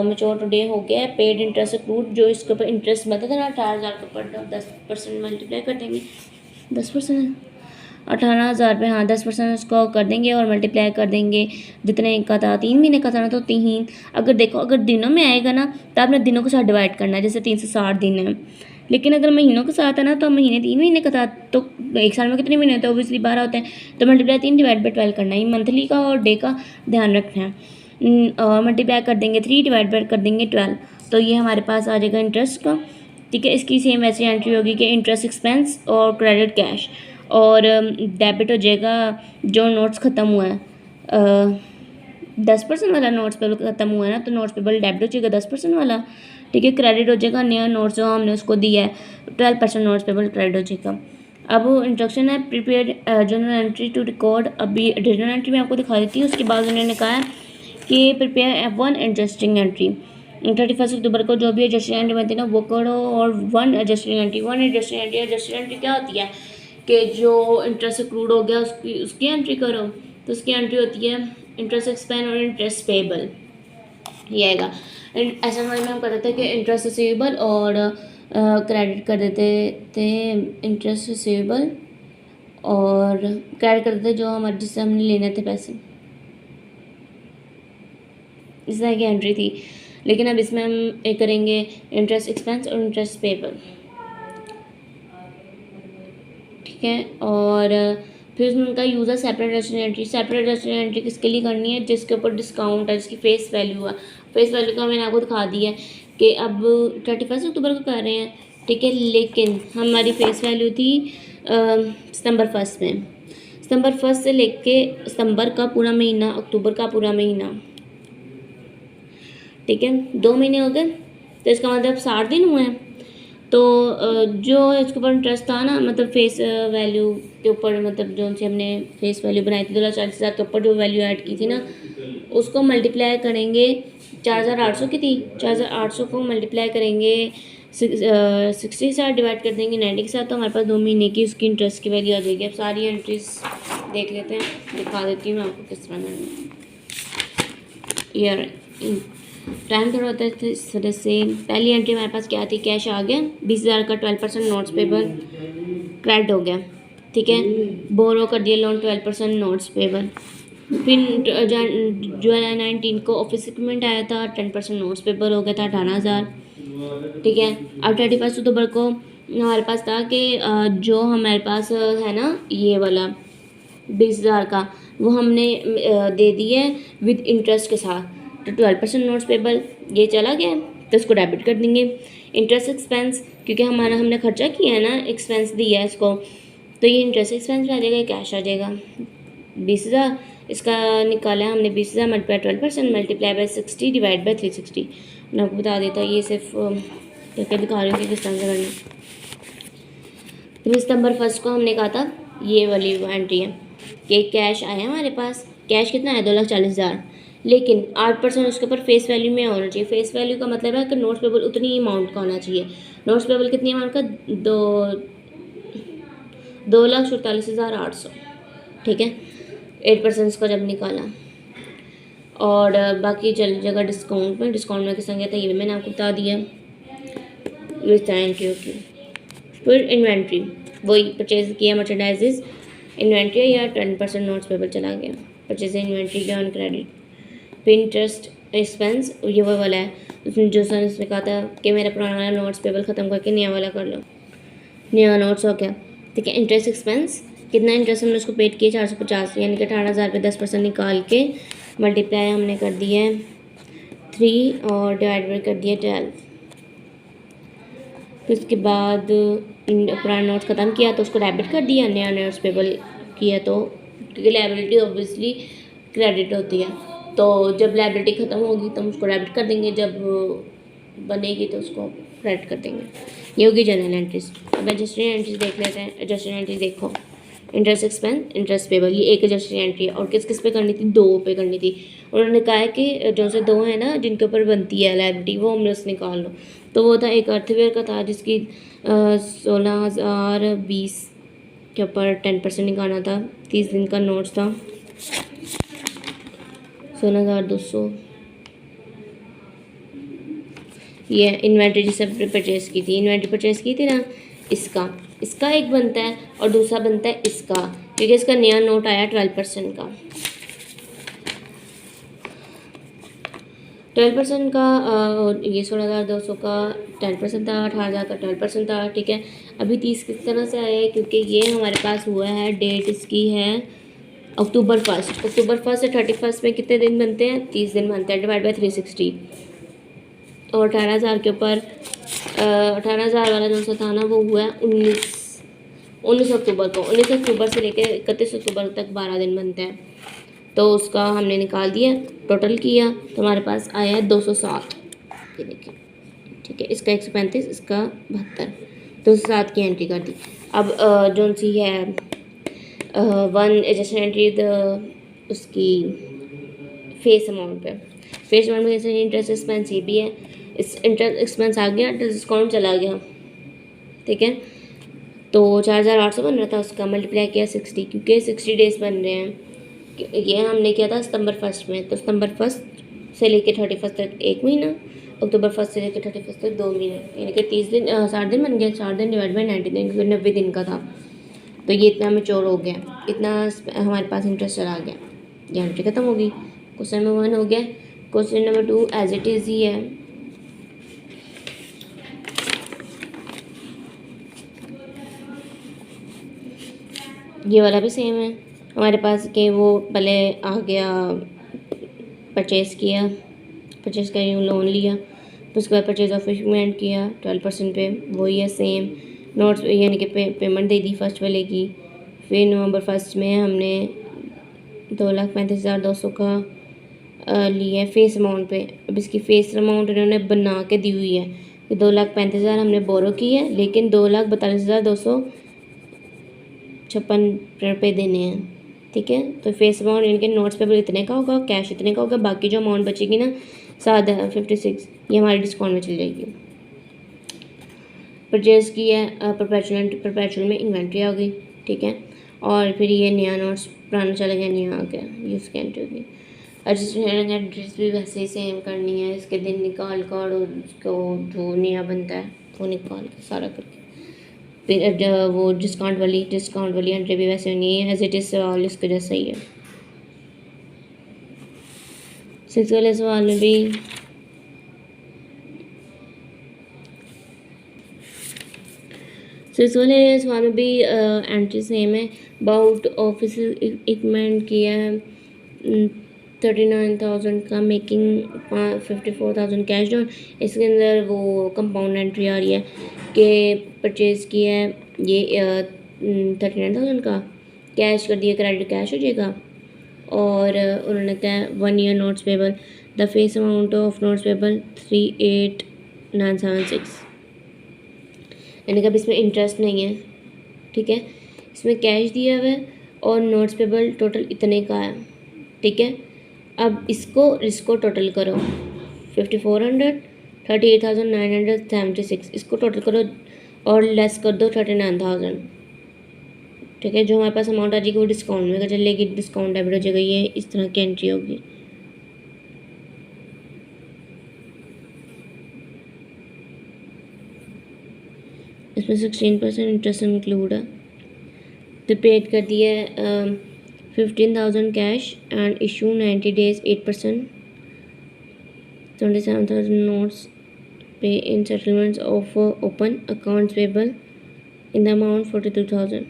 मैच्योर टुडे हो गया, पेड इंटरेस्ट अक्रूड, जो इसके ऊपर इंटरेस्ट बनता था ना 18,000 के ऊपर 10% मल्टीप्लाई कर देंगे, 10% 18,000 पे, हाँ 10% उसको कर देंगे और मल्टीप्लाई कर देंगे, जितने का था 3 महीने का था ना, तो 3, अगर देखो अगर दिनों में आएगा ना तो आपने दिनों के साथ डिवाइड करना है, जैसे 360 दिन है। लेकिन अगर महीनों के साथ है ना तो महीने 3 महीने का था, तो एक साल में कितने महीने होते हैं, ओबियसली 12 होते हैं, तो मल्टीप्लाई 3 डिवाइड बाई 12 करना है, मंथली का और डे का ध्यान रखना है। और मल्टीप्लाई कर देंगे 3 डिवाइड बाई कर देंगे 12, तो ये हमारे पास आ जाएगा इंटरेस्ट का, ठीक है। इसकी सेम वैसी एंट्री होगी कि इंटरेस्ट एक्सपेंस और क्रेडिट कैश, और डेबिट हो जाएगा जो नोट्स ख़त्म हुआ है, 10% वाला नोट्स पेबल ख़त्म हुआ है ना, तो नोट्स पेबल डेबिट हो जाएगा 10% वाला, ठीक है। क्रेडिट हो जाएगा नया नोट्स जो हमने उसको दिया है, 12% नोट्स पेबल क्रेडिट हो जाएगा। अब इंस्ट्रक्शन है prepare general entry to record, अभी जनरल एंट्री में आपको दिखा देती हूँ। उसके बाद उन्होंने कहा है कि प्रिपेयर वन एडजस्टिंग एंट्री, 31 अक्टूबर को जो भी एडजस्टिंग एंट्री बनती है ना वो करो, और वन एडजस्टिंग एंट्री क्या होती है कि जो इंटरेस्ट अक्रूड हो गया उसकी एंट्री करो, तो उसकी एंट्री होती है इंटरेस्ट एक्सपेंस और इंटरेस्ट पेबल, ये आएगा। ऐसा में हम कर देते हैं कि इंटरेस्ट रिसीवेबल और क्रेडिट कर देते थे, इंटरेस्ट रिसीवेबल और क्रेडिट कर देते जो हमारे जिससे हमने लेने थे पैसे, इस तरह की एंट्री थी। लेकिन अब इसमें हम एक करेंगे इंटरेस्ट एक्सपेंस और इंटरेस्ट पेबल, ठीक है। और फिर उनका यूज़र सेपरेट रजिस्टर एंट्री किसके लिए करनी है, जिसके ऊपर डिस्काउंट है, जिसकी फेस वैल्यू है। फेस वैल्यू का मैंने आपको दिखा दिया है कि अब 31 अक्टूबर को कर रहे हैं, ठीक है, लेकिन हमारी फेस वैल्यू थी सितंबर 1 में, सितंबर 1 से लेके सितंबर का पूरा महीना, अक्टूबर का पूरा महीना, ठीक है, 2 महीने हो गए, तो इसका मतलब 60 दिन हुए हैं। तो जो इसके ऊपर इंटरेस्ट था ना, मतलब फेस वैल्यू के ऊपर, मतलब जो से हमने फेस वैल्यू बनाई थी 2,40,000 के ऊपर जो वैल्यू ऐड की थी ना, उसको मल्टीप्लाई करेंगे, 4,800 की थी, 4,800 को मल्टीप्लाई करेंगे 60 के साथ, डिवाइड कर देंगे 90 के साथ, तो हमारे पास 2 महीने की उसकी इंटरेस्ट की वैल्यू आ जाएगी। अब सारी एंट्रीज देख लेते हैं, दिखा देती हूँ मैं आपको किस तरह यार टाइम थोड़ा होता है, तो इस तरह से पहली एंट्री हमारे पास क्या थी, कैश आ गया 20,000 का, 12% नोट्स पेबल क्रेडिट हो गया, ठीक है। बोरो कर दिया लोन 12% नोट्स पेबल। फिर जुलाई 19 को ऑफिस इक्विपमेंट आया था, 10% नोट्स पेबल हो गया था 18,000, ठीक है। अब 31 अक्टूबर को हमारे पास था कि जो हमारे पास है ना ये वाला 20,000 का, वो हमने दे दिया है विद इंटरेस्ट के साथ, तो 12% नोट्स पेबल ये चला गया, तो इसको डेबिट कर देंगे। इंटरेस्ट एक्सपेंस, क्योंकि हमने खर्चा किया है ना, एक्सपेंस दिया है इसको, तो ये इंटरेस्ट एक्सपेंस में आ जाएगा, कैश आ जाएगा 20,000। इसका निकाला है हमने 20,000 multiply 12% multiply by 60 divide by 360। मैं आपको बता देता ये सिर्फ क्या क्या दिखा रही हूँ कि किस तरह से करना। तो सितंबर 1 को हमने कहा था ये वाली एंट्री है कि कैश आया हमारे पास, कैश कितना है 2,40,000, लेकिन 8% उसके ऊपर फेस वैल्यू में होना चाहिए। फेस वैल्यू का मतलब है कि नोट्स पेबल उतनी अमाउंट का होना चाहिए। नोट्स पेबल कितनी अमाउंट का, 2,47,800, ठीक है। 8% इसका जब निकाला, और बाकी चल जगह डिस्काउंट में किस गया था ये भी मैंने आपको बता दिया। Thank you. फिर इन्वेंट्री, वही परचेज किया मर्चेंडाइजेज इन्वेंट्री या 10% नोट्स पेबल चला गया, परचेज इन्वेंट्री या ऑन क्रेडिट। फिर इंटरेस्ट एक्सपेंस, ये वो वाला है उसमें जो सर इसमें कहा था कि मेरा पुराना वाला नोट्स पेबल ख़त्म करके नया वाला कर लो, नया नोट्स हो गया, ठीक है। इंटरेस्ट एक्सपेंस, कितना इंटरेस्ट हमने उसको पेड किया 450, यानी कि 18,000 पे 10% निकाल के मल्टीप्लाई हमने कर दिया है 3 और डिवाइड कर दिया 12। फिर उसके बाद पुराना नोट्स ख़त्म किया तो उसको डेबिट कर दिया, नया नोट्स पेबल किया, तो क्योंकि लायबिलिटी ऑब्वियसली क्रेडिट होती है, तो जब लायबिलिटी ख़त्म होगी तो हम उसको डेबिट कर देंगे, जब बनेगी तो उसको क्रेडिट कर देंगे। ये होगी जनरल एंट्रीज। अब एडजस्टेड एंट्रीज देख लेते हैं। एडजस्टेड एंट्रीज देखो, इंटरेस्ट एक्सपेंस, इंटरेस्ट पेबल, ये एक एडजस्टेड एंट्री है, और किस किस पे करनी थी, 2 पे करनी थी। उन्होंने कहा है कि जो से 2 है ना जिनके ऊपर बनती है लायबिलिटी, वो हमने उससे निकाल लो। तो वो था एक अर्थवेयर का था जिसकी 16,020 के ऊपर 10% निकालना था, 30 दिन का नोट्स था, 16,200। ये इन्वेंट्री जिसे परचेज की थी, इन्वेंट्री परचेज की थी ना, इसका एक बनता है और दूसरा बनता है इसका, क्योंकि इसका नया नोट आया 12% का। 12% का ये 16,200 का 10% था, 18,000 का 12% था, ठीक है। अभी 30 किस तरह से आया है, क्योंकि ये हमारे पास हुआ है, डेट इसकी है अक्टूबर 1। अक्टूबर 1 से 31 में कितने दिन बनते हैं, 30 दिन बनते हैं, डिवाइड बाय 360। और 18,000 के ऊपर 18,000 वाला जो सा था ना वो हुआ है 19 अक्टूबर को। 19 अक्टूबर से लेकर 31 अक्टूबर तक 12 दिन बनते हैं, तो उसका हमने निकाल दिया, टोटल किया तो हमारे पास आया है 207। ये देखिए, ठीक है। इसका 135, इसका 72, 207 की एंट्री कर दी। अब जो सी है वन एडजस्टेड एंट्री उसकी फेस अमाउंट पे, फेस अमाउंट में जैसे इंटरेस्ट एक्सपेंस ये भी है, इस इंटरेस्ट एक्सपेंस आ गया, डिस्काउंट चला गया, ठीक है। तो 4,800 बन रहा था, उसका मल्टीप्लाई किया 60, क्योंकि 60 डेज बन रहे हैं। ये हमने किया था सितंबर 1 में, तो सितंबर 1 से लेकर 31 तक 1 महीना, अक्टूबर 1 से लेकर 31 तक 2 महीने, यानी कि 30 दिन 60 दिन बन गया। 4 दिन डिवाइड बाई 90 दिन, क्योंकि 90 दिन का था, तो ये इतना मेच्योर हो गया, इतना हमारे पास इंटरेस्ट चला गया, ये एंट्री खत्म होगी। क्वेश्चन नंबर 1 हो गया। Question number 2 as it is ही है। ये वाला भी सेम है हमारे पास कि वो पहले आ गया, परचेज़ का लोन लिया, तो उसके बाद परचेज ऑफ इक्विपमेंट किया 12% पे, वही है सेम। नोट्स यानी कि पेमेंट दे दी फर्स्ट वाले की। फिर नवंबर 1 में हमने 2,35,200 का लिया फेस अमाउंट पे। अब इसकी फेस अमाउंट इन्होंने बना के दी हुई है कि 2,35,000 हमने बोरो की है, लेकिन 2,42,256 देने हैं, ठीक है। तो फेस अमाउंट इनके नोट्स पे इतने का होगा, कैश इतने का होगा, बाकी जो अमाउंट बचेगी ना 56 ये हमारी डिस्काउंट में चल जाएगी। परचेज़ की है परपेचुअल में इन्वेंट्री आ गई, ठीक है। और फिर ये नया नोट्स पुराना चला गया, नया आ गया, ये उसकी एंट्री होगी। एडजस्टेड एंट्रीज भी वैसे ही सेम करनी है, इसके दिन निकाल कर और उसको जो नया बनता है वो निकाल कर सारा करके। फिर वो डिस्काउंट वाली एंट्री भी वैसे नहीं है, एज इट इज़ सवाल इसके जैसा ही है। 6 वाले सवाल में भी तो इस वाले सवाल में भी एंट्री सेम है। अबाउट ऑफिस इक्विपमेंट किया है 39,000 का, मेकिंग 54,000 कैश डाउन। इसके अंदर वो कंपाउंड एंट्री आ रही है कि परचेज़ किया है ये 39,000 का, कैश कर दिया, क्रेडिट कैश हो जाएगा। और उन्होंने कहा 1 year notes payable, the face amount of notes payable 38,976। यानी कि अब इसमें इंटरेस्ट नहीं है, ठीक है, इसमें कैश दिया हुआ है और नोट्स पेबल टोटल इतने का है, ठीक है। अब इसको टोटल करो 5400, 38,976, इसको टोटल करो और लेस कर दो 39,000, ठीक है। जो हमारे पास अमाउंट आ जाएगी वो डिस्काउंट में चलेगी, डिस्काउंट डेबिट हो जाएगा, ये इस तरह की एंट्री होगी। इसमें 16% इंटरेस्ट इंक्लूड है। तो पेड कर दिया है 15,000 cash and issue 90 days 8%, 27,000 notes pay in settlements of open accounts payable in the amount 42,000।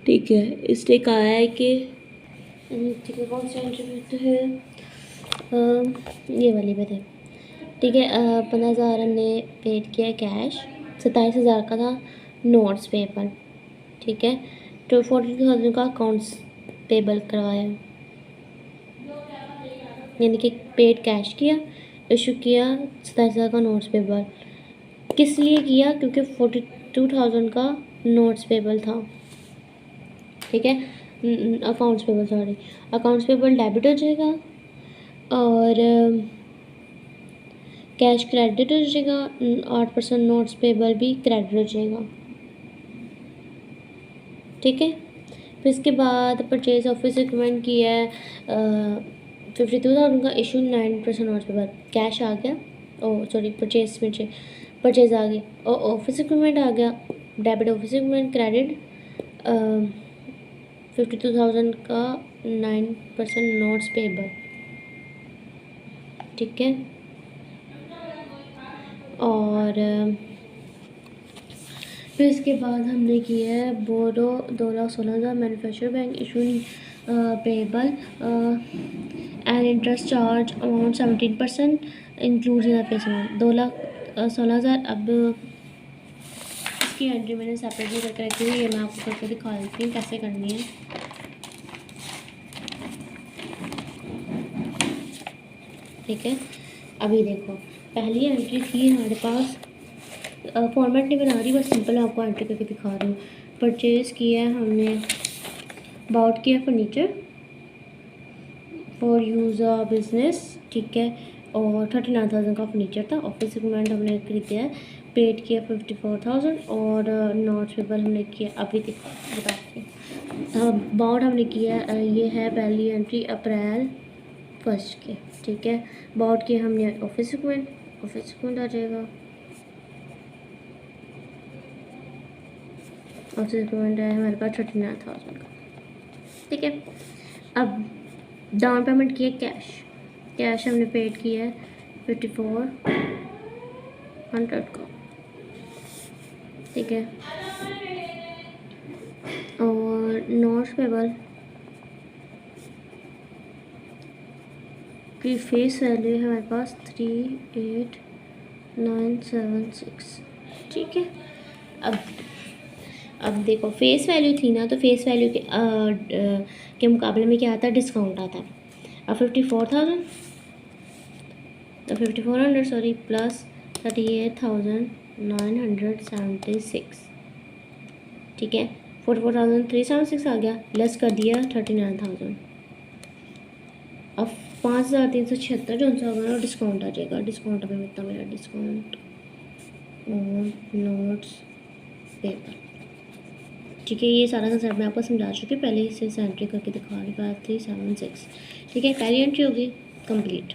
ठीक है, इसने कहा है कि ठीक है, कौन सी एंट्री है ये वाली पे थे, ठीक है। 15,000 हमने पेड किया कैश, 27,000 का था नोट्स पेबल, ठीक है। तो 42,000 का अकाउंट्स पेबल करवाया, यानी कि पेड कैश किया, इशू किया 27,000 का नोट्स पेबल। किस लिए किया? क्योंकि 42,000 का नोट्स पेबल था, ठीक है, accounts payable, sorry, accounts payable debit हो जाएगा और कैश क्रेडिट हो जाएगा, 8% नोट्स पेबल भी क्रेडिट हो जाएगा, ठीक है। फिर इसके बाद परचेज ऑफिस इक्विपमेंट किया है 52,000 का, इशू 9% नोट्स पेबल, कैश आ गया, ओ सॉरी परचेज आ गया और ऑफिस इक्विपमेंट आ गया, डेबिट ऑफिस इक्विपमेंट, क्रेडिट 52,000 का 9% नोट्स पेबल, ठीक है। और फिर इसके बाद हमने किया है बोरो 2,16,000 manufacture bank issue payable and interest charge amount 17% include in the face amount 2,16,000। अब इसकी एंट्री मैंने सेपरेटली करके रखी हुई है, ये मैं आपको करके दिखा देती हूँ कैसे करनी है। ठीक है, अभी देखो पहली एंट्री थी हमारे पास, फॉर्मेट नहीं बना रही, बस सिंपल आपको एंट्री करके दिखा रही हूँ। परचेज़ किया है हमने, बाउट किया फर्नीचर फॉर यूज़ बिजनेस, ठीक है, और 39,000 का फर्नीचर था। ऑफिस इक्विपमेंट हमने खरीदा है, पेड किया 54,000 और नोट्स पेबल हमने किया, अभी बताती हूँ। बाउट हमने किया, ये है पहली एंट्री अप्रैल 1 की, ठीक है। बाउट किया हमने ऑफिस इक्विपमेंट आ जाएगा, ऑफिस इक्विपमेंट है हमारे पास 39,000 का, ठीक है। अब डाउन पेमेंट किया कैश हमने पेड किया है 54,100 का, ठीक है। और नोट्स पेबल की फेस वैल्यू है हमारे पास 38,976, ठीक है। अब देखो फेस वैल्यू थी ना, तो फेस वैल्यू के मुकाबले में क्या आता है, डिस्काउंट आता है। अब 54,400 सॉरी प्लस 38,976, ठीक है। 44,376 आ गया, लेस कर दिया 39,000। अब 5,376 जो सा होगा ना डिस्काउंट आ जाएगा, डिस्काउंट अभी मिलता मेरा डिस्काउंट नोट्स पेपर, ठीक है। ये सारा कंसेप्ट मैं आपको समझा चुकी हूँ पहले, इसे एंट्री करके दिखा रही 5376, ठीक है। पहली एंट्री होगी कंप्लीट।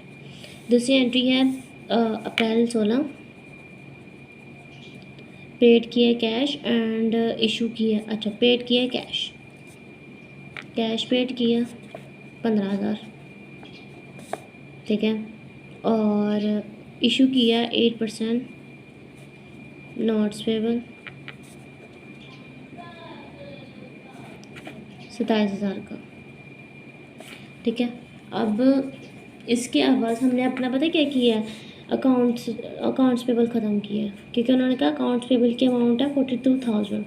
दूसरी एंट्री है अप्रैल 16, पेड किया कैश एंड इशू किया, अच्छा पेड किया कैश पेड किया 15,000, ठीक है, और इशू किया 8% नोट्स पेबल 27,000 का, ठीक है। अब इसके आवाज़ हमने अपना पता क्या किया है, अकाउंट्स पेबल ख़त्म किया है, क्योंकि उन्होंने कहा अकाउंट्स पेबल की अमाउंट है 42,000।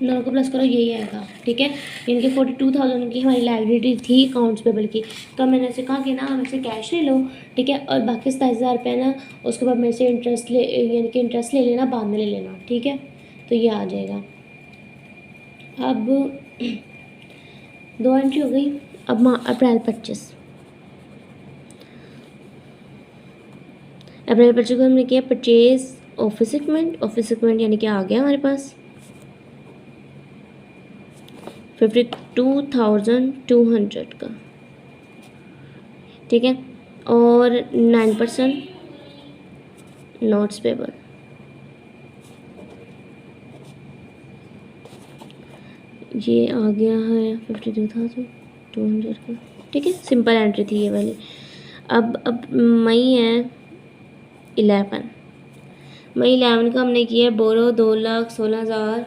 दोनों को प्लस करो यही आएगा, ठीक है। यानी कि 42,000 की हमारी लाइबिलिटी थी अकाउंट्स पेबल की। तो मैंने ऐसे कहा कि ना मेरे से कैश ले लो, ठीक है, और बाकी 27,000 रुपये ना उसके बाद मेरे से इंटरेस्ट ले, यानी कि इंटरेस्ट ले लेना, बाद में ले लेना, ठीक है। तो ये आ जाएगा। अब 2 एंट्री हो गई। अब अप्रैल 25 अप्रैल 25 को हमने किया परचेज ऑफिस इक्विपमेंट यानी कि आ गया हमारे पास 52,200 का, ठीक है। और 9% नोट्स पेबल, ये आ गया है 52,200 का, ठीक है। सिंपल एंट्री थी ये वाली। अब मई है 11 मई 11 का हमने किया बोरो 2,16,000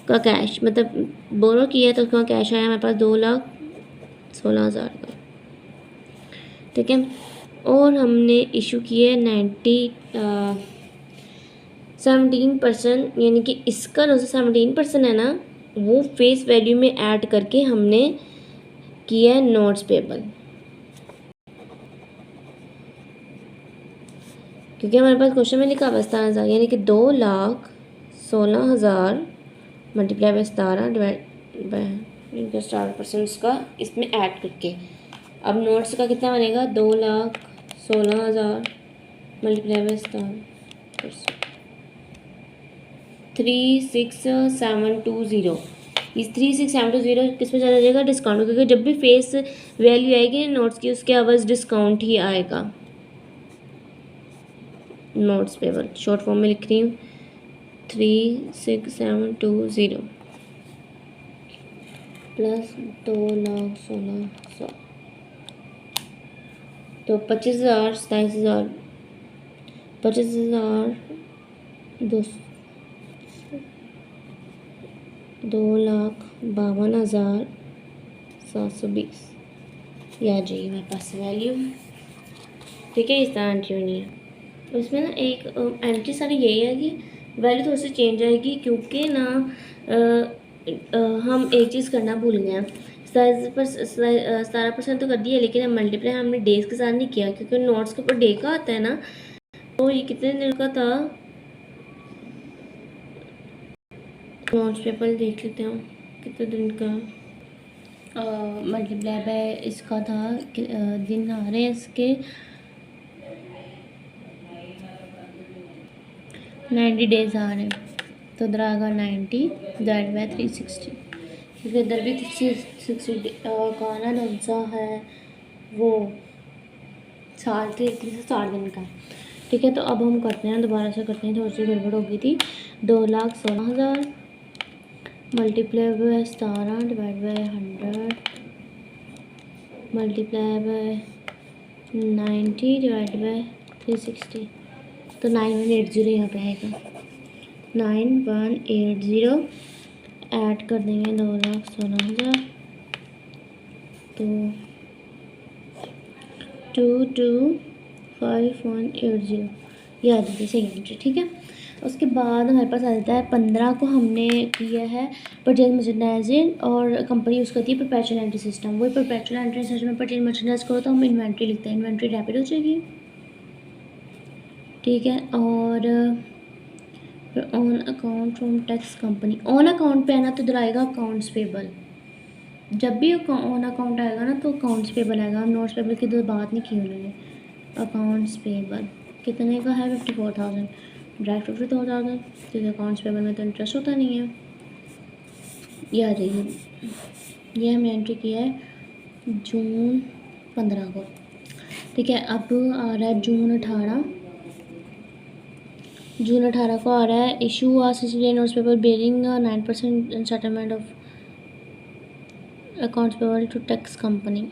का कैश, मतलब बोरो किया तो उसका कैश आया हमारे पास 2,16,000 का, ठीक है। और हमने इशू किए 17%, यानी कि इसका जो 17% है ना वो फेस वैल्यू में ऐड करके हमने किया है नोट्स पेबल, क्योंकि हमारे पास क्वेश्चन में लिखा हुआ 17,000, यानी कि 2,16,000 मल्टीप्लाई बाय 17 डिवाइड बाय 17% का इसमें ऐड करके। अब नोट्स का कितना बनेगा 2,16,000 मल्टीप्लाई बाय 17%, 36,720। इस 36,720 किस पे चला जाएगा, डिस्काउंट, क्योंकि जब भी फेस वैल्यू आएगी नोट्स की उसके आवाज़ डिस्काउंट ही आएगा। नोट्स पेबल शॉर्ट फॉर्म में लिख रही हूँ 36,720 प्लस 2,16,000 तो 25,000 27,000 25,000 2,52,720 ये आ जाएगी मेरे पास वैल्यू, ठीक है। इस तरह एंट्री होनी है। तो इसमें ना एक एंट्री सारी यही है कि वैल्यू थोड़ी सी चेंज आएगी, क्योंकि ना हम एक चीज़ करना भूल गए हैं। 17% तो कर दिया, लेकिन हम मल्टीप्लाई हमने डेज के साथ नहीं किया, क्योंकि नोट्स के ऊपर डे का आता है ना। तो ये कितने दिन का था, नोट्स पेपर देख लेते हैं कितने दिन का। मल्टीप्लाई बाय इसका था दिन आ रहे हैं इसके 90 डेज आ रहे हैं, तो इधर आएगा 90 डिवाइड बाय 360, क्योंकि इधर भी 360 का ना सा है वो 60 दिन का, ठीक है। तो अब हम करते हैं, दोबारा से करते हैं, थोड़ी सी गड़बड़ हो गई थी। 2,16,000 multiply by 17 divide by 100 multiply by 90 divide by 360, तो 9180 यहाँ पे आएगा। 9180 ऐड कर देंगे 2,16,000 तो 225180 ये आ जाती है सही एंट्री, ठीक है। उसके बाद हमारे पास आ जाता है 15 को हमने किया है परचेज मर्चेंडाइजिंग, और कंपनी यूज़ करती है परपेचुअल एंट्री सिस्टम। वही परपेचुअल एंट्री सिस्टम में परचेज मर्चेंडाइज करो तो हम इन्वेंट्री लिखते हैं, इन्वेंट्री रैपिड हो जाएगी, ठीक है। और on account from tax company, on account पे आना तो इधर आएगा अकाउंट्स पेबल। जब भी ऑन अकाउंट आएगा ना तो अकाउंट्स पेबल आएगा। हम नोट्स पेबल की तो बात नहीं की उन्होंने। अकाउंट्स पेबल कितने का है 54,000 डायरेक्ट 52,000, क्योंकि अकाउंट्स पेबल में तो इंटरेस्ट होता नहीं है। ये आ जाइए, ये हमने एंट्री किया है जून 15 को, ठीक है। अब आ रहा है जून 18 को आ रहा है issue a notes payable bearing 9% settlement of accounts payable to tax company.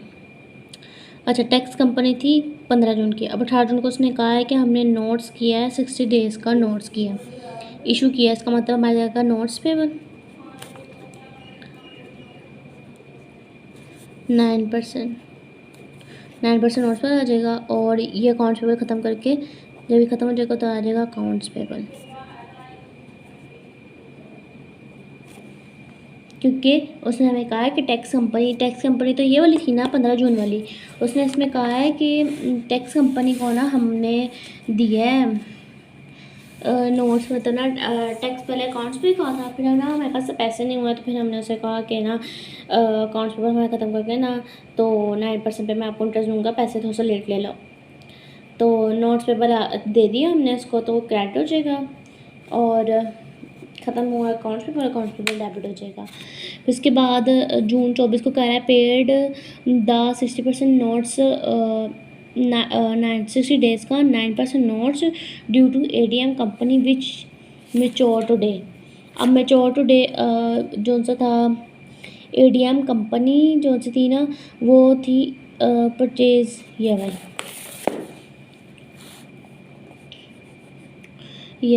अच्छा, टैक्स कंपनी थी 15 जून की। अब 18 जून को उसने कहा है कि हमने नोट्स किया है, 60 डेज़ का नोट्स किया, इशू किया है। इसका मतलब हमारा जाएगा नोट्स पेबल 9%। 9% नोट्स पेबल आ जाएगा। और ये अकाउंट्स पेबल ख़त्म करके जब ये ख़त्म हो जाएगा तो आ जाएगा अकाउंट्स पेबल, क्योंकि उसने हमें कहा है कि टैक्स कंपनी तो ये वाली थी ना 15 जून वाली। उसने इसमें कहा है कि टैक्स कंपनी को ना हमने दिया है नोट्स, मतलब ना टैक्स पहले अकाउंट्स पे कहा था, फिर ना हमारे पास पैसे नहीं हुए तो फिर हमने उसे कहा कि ना अकाउंट्स पेपर हमें ख़त्म करके ना तो 9% पे मैं आपको इंटरेस्ट दूँगा, पैसे थोड़ा सा लेट ले लो। तो नोट्स पेपर दे दिया हमने उसको, तो वो क्रेडिट हो जाएगा और ख़त्म हुआ अकाउंट्स पेपर डेबिट हो जाएगा। फिर उसके बाद जून 24 को कह रहा है पेड द 60% नोट्स 60 डेज़ का 9% notes due to ADM company which mature today. अब मेच्योर टुडे जो सा था ADM कंपनी जो सी थी ना वो थी परचेज, ये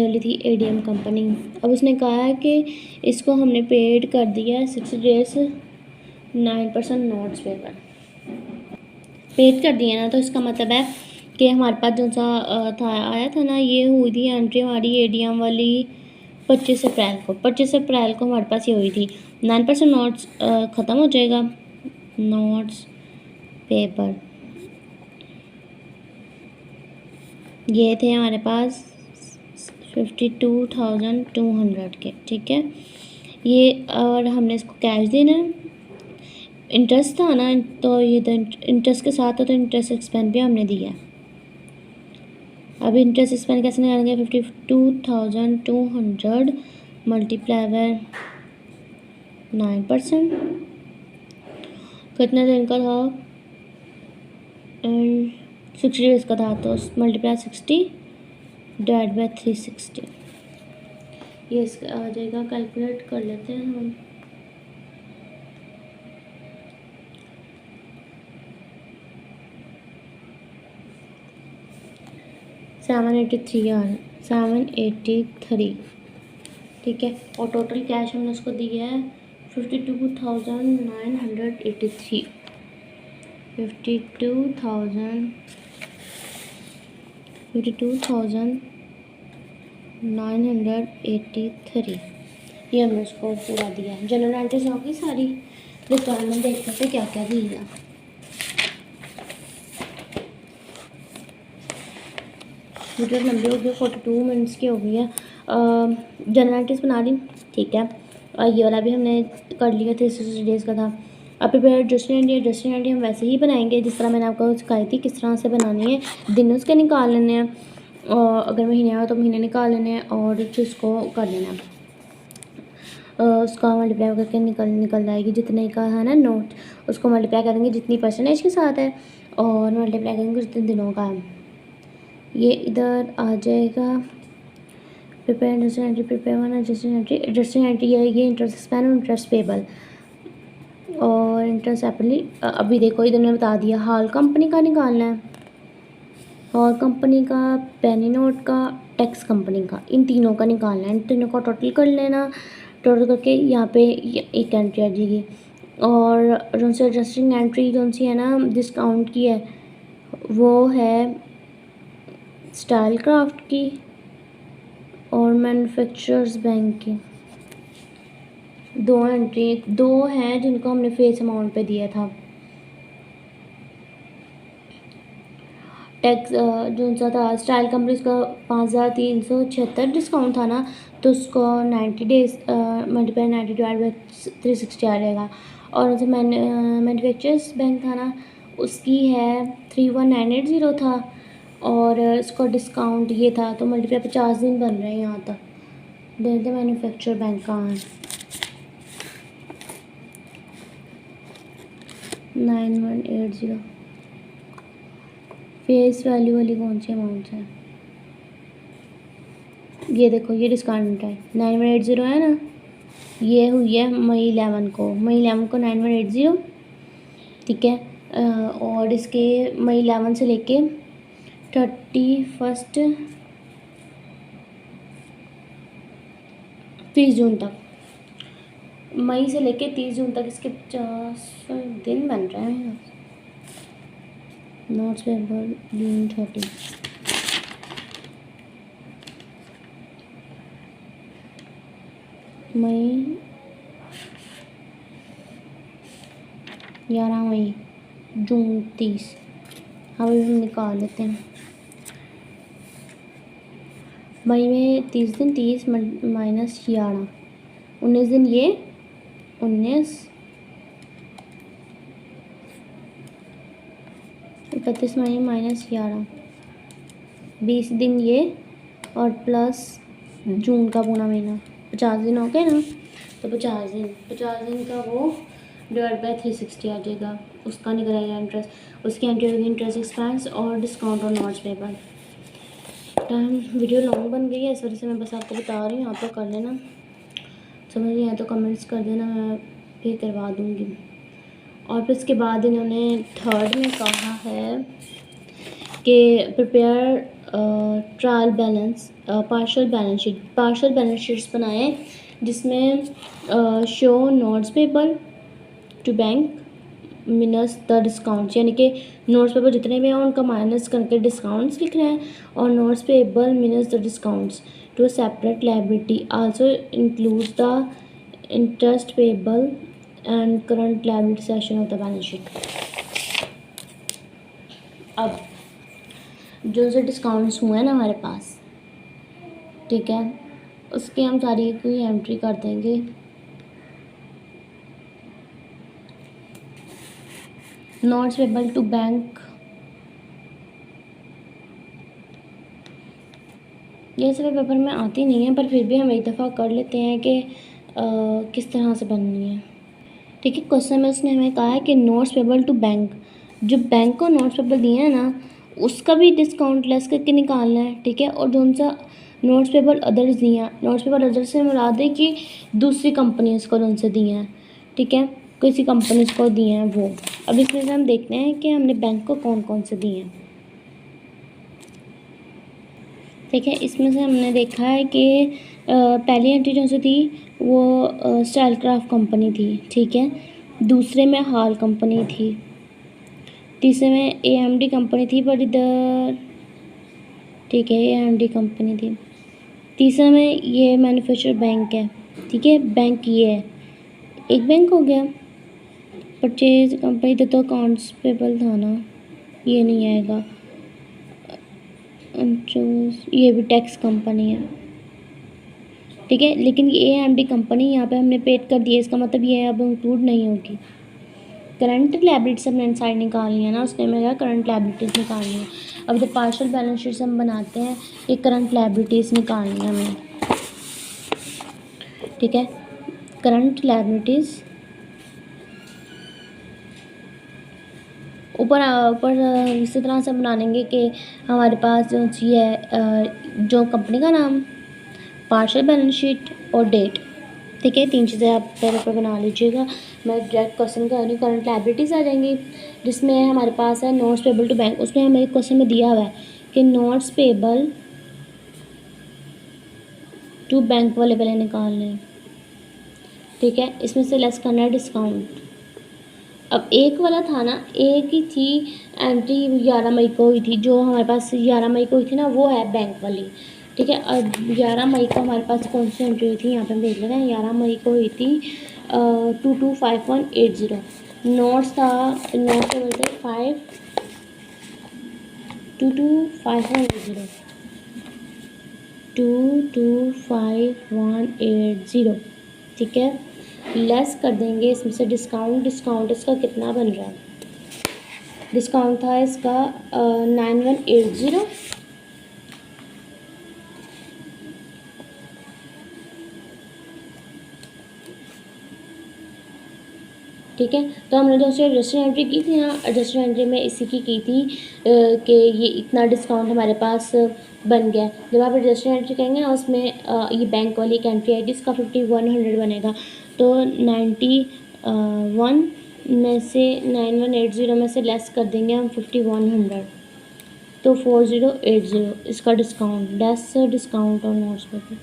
वाली थी ADM कंपनी। अब उसने कहा है कि इसको हमने पेड कर दिया है 60 डेज 9% नोट्स पेपर पेड कर दिया ना, तो इसका मतलब है कि हमारे पास जो सा आया था ना, ये हुई थी एंट्री हमारी ADM वाली 25 अप्रैल को हमारे पास ये हुई थी। 9% नोट्स ख़त्म हो जाएगा, नोट्स पेपर ये थे हमारे पास 52,200 के, ठीक है ये। और हमने इसको कैश देना है, इंटरेस्ट था ना तो ये तो इंटरेस्ट के साथ तो इंटरेस्ट एक्सपेंस भी हमने दिया है। अब इंटरेस्ट एक्सपेंस कैसे निकालेंगे, 52,200 मल्टीप्लाई बाय 9%, कितने दिन का था, 60 डेज़ का था, तो मल्टीप्लाई 60 डिवाइड बाय 360, ये इसका आ जाएगा। कैलकुलेट कर लेते हैं हम। $783, ठीक है। और टोटल कैश हमने उसको दिया है 52,983, 52,983 ये हमने उसको पूरा दिया है। जनरल एंट्रीज होगी सारी, रिक्वायरमेंट देखते थे क्या क्या दिया। वीडियो लंबी हो गई, 42 मिनट्स की हो गई है। जनरल एंट्रीज बना दी, ठीक है। और ये वाला भी हमने कर लिया, 360 डेज़ का था। अब प्रिपेयर एडजस्टिंग एंट्री हम वैसे ही बनाएंगे जिस तरह मैंने आपको सिखाई थी, किस तरह से बनानी है। दिन उसके निकाल लेने हैं, और अगर महीने हो तो महीने निकाल लेने हैं, और उसको कर लेना है। उसका मल्टीप्लाई करके निकल जाएगी जितने का है ना नोट, उसको मल्टीप्लाई करेंगे जितनी परसेंटेज के साथ है, और मल्टीप्लाई करेंगे जितने दिनों का है। ये इधर आ जाएगा prepare adjusting entry, prepare one adjusting entry ये इंटरेस्ट एक्सपेंस और इंटरेस्ट पेबल और इंटरेस्ट एपली। अभी देखो इधर ने बता दिया हाल कंपनी का निकालना है, हॉल कंपनी का, पेनी नोट का, टैक्स कंपनी का, इन तीनों का निकालना है। इन तीनों का टोटल कर लेना, टोटल करके यहाँ पे एक एंट्री आ जाएगी। और जो सी एडजस्टिंग एंट्री जो सी है ना डिस्काउंट की है, वो है स्टाइल क्राफ्ट की और मैन्युफैक्चरर्स बैंक की। दो हैं जिनको हमने फेस अमाउंट पे दिया था। टैक्स जो सा था स्टाइल कंपनी का 5,376 डिस्काउंट था ना, तो उसको 90 डेज मल्टीप्लाई 90 डिवाइड बाई 360 आ जाएगा। और जो मैन्युफैक्चरर्स बैंक था ना, उसकी है 31,980 था, और इसका डिस्काउंट ये था, तो मल्टीप्लाई 50 दिन बन रहे हैं यहाँ तक। देखते मैन्युफैक्चर बैंक कहाँ है, 9180। फेस वैल्यू वाली कौन सी अमाउंट है, ये देखो ये डिस्काउंट है 9180 है ना, ये हुई है मई 11 को, मई 11 को 9180, ठीक है। और इसके मई 11 से लेके 31 30 जून तक, मई से लेके 30 जून तक इसके 50 दिन बन रहे हैं। नोट्स पेपर जून 30, मई 11 मई जून 30, हाँ भी हम निकाल लेते हैं। मई में 30 दिन, 30 माइनस 11, 19 दिन, ये 19, 31 मई माइनस 11, 20 दिन ये, और प्लस जून का पूरा महीना, 50 दिन हो गए ना। तो 50 दिन का वो डिवाइड बाय 360 आ जाएगा, उसका निकलेगा इंटरेस्ट, उसकी एंट्री होगी इंटरेस्ट एक्सपेंस और डिस्काउंट और notes paper. Time video long बन गई है, इस वजह से मैं बस आपको बता रही हूँ, आप लोग कर लेना, समझ नहीं आया तो कमेंट्स कर देना, मैं फिर करवा दूँगी। और फिर इसके बाद इन्होंने 3rd में कहा है कि prepare trial balance, partial balance sheets बनाएं जिसमें show notes paper two bank minus the discounts, यानी कि नोट्स पेपर जितने भी हैं उनका माइनस करके डिस्काउंट्स लिख रहे हैं, और notes payable minus the discounts to separate liability also includes the interest payable and current liability section of the balance sheet. अब जो से डिस्काउंट्स हुए हैं ना हमारे पास, ठीक है, उसकी हम सारी कोई एंट्री कर देंगे। नोट्स पेबल टू बैंक, ये सब पेपर में आती नहीं है, पर फिर भी हम एक दफ़ा कर लेते हैं कि किस तरह से बननी है, ठीक है। क्वेश्चन में उसने हमें कहा है कि नोट्स पेबल टू बैंक, जो बैंक को नोट्स पेपर दिए हैं ना उसका भी डिस्काउंट लेस करके निकालना है, ठीक है। और जो सा नोट्स पेपर अदर्स दिए हैं, नोट्स पेपर अदर्स से मुराद है कि दूसरी कंपनीज को उनसे दिए हैं, ठीक है, किसी कंपनीज को दिए हैं वो। अब इसमें से हम देखते हैं कि हमने बैंक को कौन कौन से दिए हैं, ठीक है। इसमें से हमने देखा है कि पहली एंट्री जो सी थी वो स्टाइल क्राफ्ट कंपनी थी, ठीक है। दूसरे में हाल कंपनी थी, तीसरे में AMD कंपनी थी, पर इधर, ठीक है, AMD कंपनी थी। तीसरे में ये मैन्युफैक्चर बैंक है, ठीक है, बैंक ये है, एक बैंक हो गया। परचेज कंपनी तो अकाउंट्स पेबल था ना, ये नहीं आएगा। ये भी टैक्स कंपनी है, ठीक है, लेकिन ये AMD कंपनी यहाँ पे हमने पेड कर दिया, इसका मतलब ये अब इंक्लूड नहीं होगी। करंट लायबिलिटीज हमने साइड निकालनी है ना, उसने मेरा करंट लायबिलिटीज़ निकालनी है। अब जब पार्शियल बैलेंस शीट्स हम बनाते हैं, ये करंट लायबिलिटीज़ निकालनी है हमें, ठीक है। करंट लायबिलिटीज़ ऊपर इसी तरह से बनाएंगे कि हमारे पास जो चाहिए जो कंपनी का नाम, पार्शियल बैलेंस शीट और डेट, ठीक है, 3 चीज़ें आप पहले पर बना लीजिएगा। मैं डायरेक्ट क्वेश्चन का नहीं, करंट लायबिलिटीज़ आ जाएंगी जिसमें हमारे पास है नोट्स पेबल टू बैंक, उसमें हमें क्वेश्चन में दिया हुआ है कि नोट्स पेबल टू बैंक वाले पहले निकालने हैं, ठीक है। इसमें से लेस करना है डिस्काउंट। अब एक वाला था ना, एक ही थी एंट्री 11 मई को हुई थी, जो हमारे पास 11 मई को हुई थी ना, वो है बैंक वाली, ठीक है। अब 11 मई को हमारे पास कौन सी एंट्री हुई थी, यहाँ पे हम देख लेते हैं। 11 मई को हुई थी 225180, नोट्स था, नोट्स टेबल थे 225180, 225180, ठीक है। लेस कर देंगे इसमें से डिस्काउंट इसका कितना बन रहा है, डिस्काउंट था इसका 9180, ठीक है। तो हमने दोस्तों रजिस्टर एंट्री की थी ना, रजिस्टर एंट्री में इसी की थी कि ये इतना डिस्काउंट हमारे पास बन गया। जब आप रजिस्टर एंट्री करेंगे ना उसमें ये बैंक वाली एक एंट्री आएगी, इसका 5100 बनेगा। तो 91 में से 9180 में से लेस कर देंगे हम 5100, तो 4080 इसका discount, less discount on notes paper.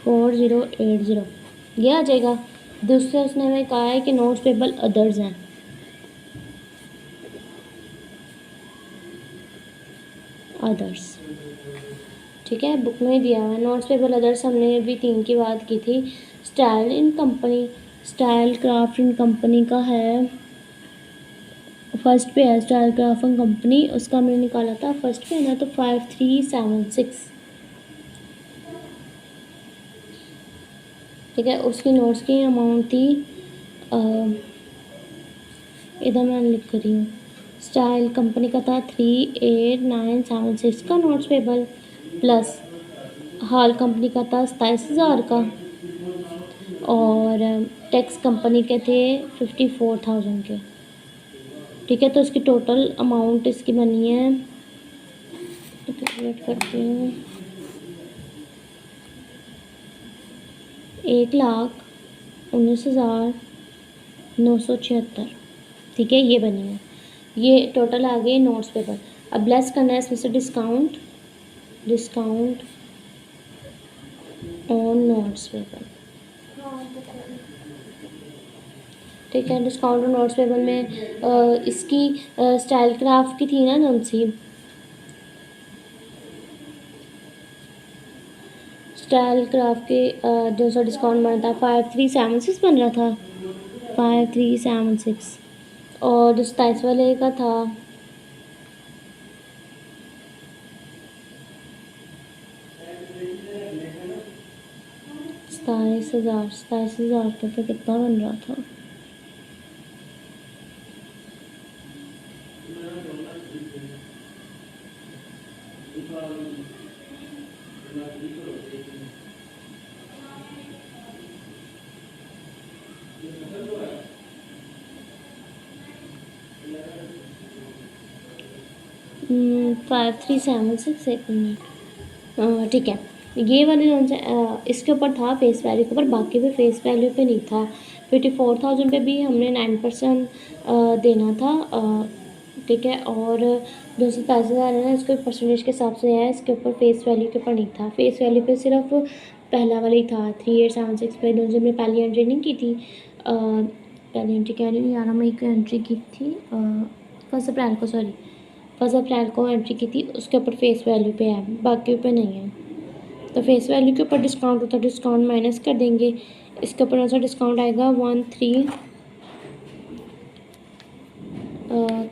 4080 ये आ जाएगा। दूसरे उसने हमें कहा है कि नोट्स पेबल अदर्स हैं, अदर्स, ठीक है, बुक में दिया हुआ है नोट्स पेबल अदर्स। हमने अभी 3 की बात की थी। Style in company, style craft in company का है, फर्स्ट पे है स्टाइल क्राफ्ट इन कंपनी, उसका हमने निकाला था फर्स्ट पे है ना, तो 5376, ठीक है। उसकी नोट्स की अमाउंट थी, इधर मैं लिख रही हूँ, स्टाइल कंपनी का था 38976 का notes payable, plus hall company का था 27,000 का, और टैक्स कंपनी के थे 54,000 के, ठीक है। तो इसकी टोटल अमाउंट इसकी बनी है, कैलकुलेट करती हूँ, 1,19,976, ठीक है, ये बनी है। ये टोटल आ गई नोट्स पेपर। अब लेस करना है इसमें से discount, discount on notes paper, ठीक है। डिस्काउंट ऑन नोट्स पेपर में इसकी स्टाइल क्राफ्ट की थी ना नमसी, स्टाइल क्राफ्ट के जो सा डिस्काउंट बना था 5376 बन रहा था, 5376, और जो 27 वाले का था 27,000, 27,000 का फिर कितना बन रहा था, फाइव थ्री सेवन सिक्स, एक मिनट, ठीक है। ये वाले लोन से इसके ऊपर था फेस वैल्यू के ऊपर, बाकी पे फेस वैल्यू पे नहीं था। 54,000 पे भी हमने 9% देना था, ठीक है। और जो 27,000 है ना, इसको परसेंटेज के हिसाब से है, इसके ऊपर फेस वैल्यू के ऊपर नहीं था। फेस वैल्यू पे सिर्फ पहला वाला ही था 3876 पे, जो हमने पहली एंट्री नहीं की थी, पहली एंट्री कह रही हूँ, 11 मई को एंट्री की थी, 1 अप्रैल को, सॉरी 1 अप्रैल को एंट्री की थी, उसके ऊपर फेस वैल्यू पे है, बाकी पे नहीं है। तो फेस वैल्यू के ऊपर डिस्काउंट होता है, डिस्काउंट माइनस कर देंगे, इसके ऊपर ऐसा डिस्काउंट आएगा 13,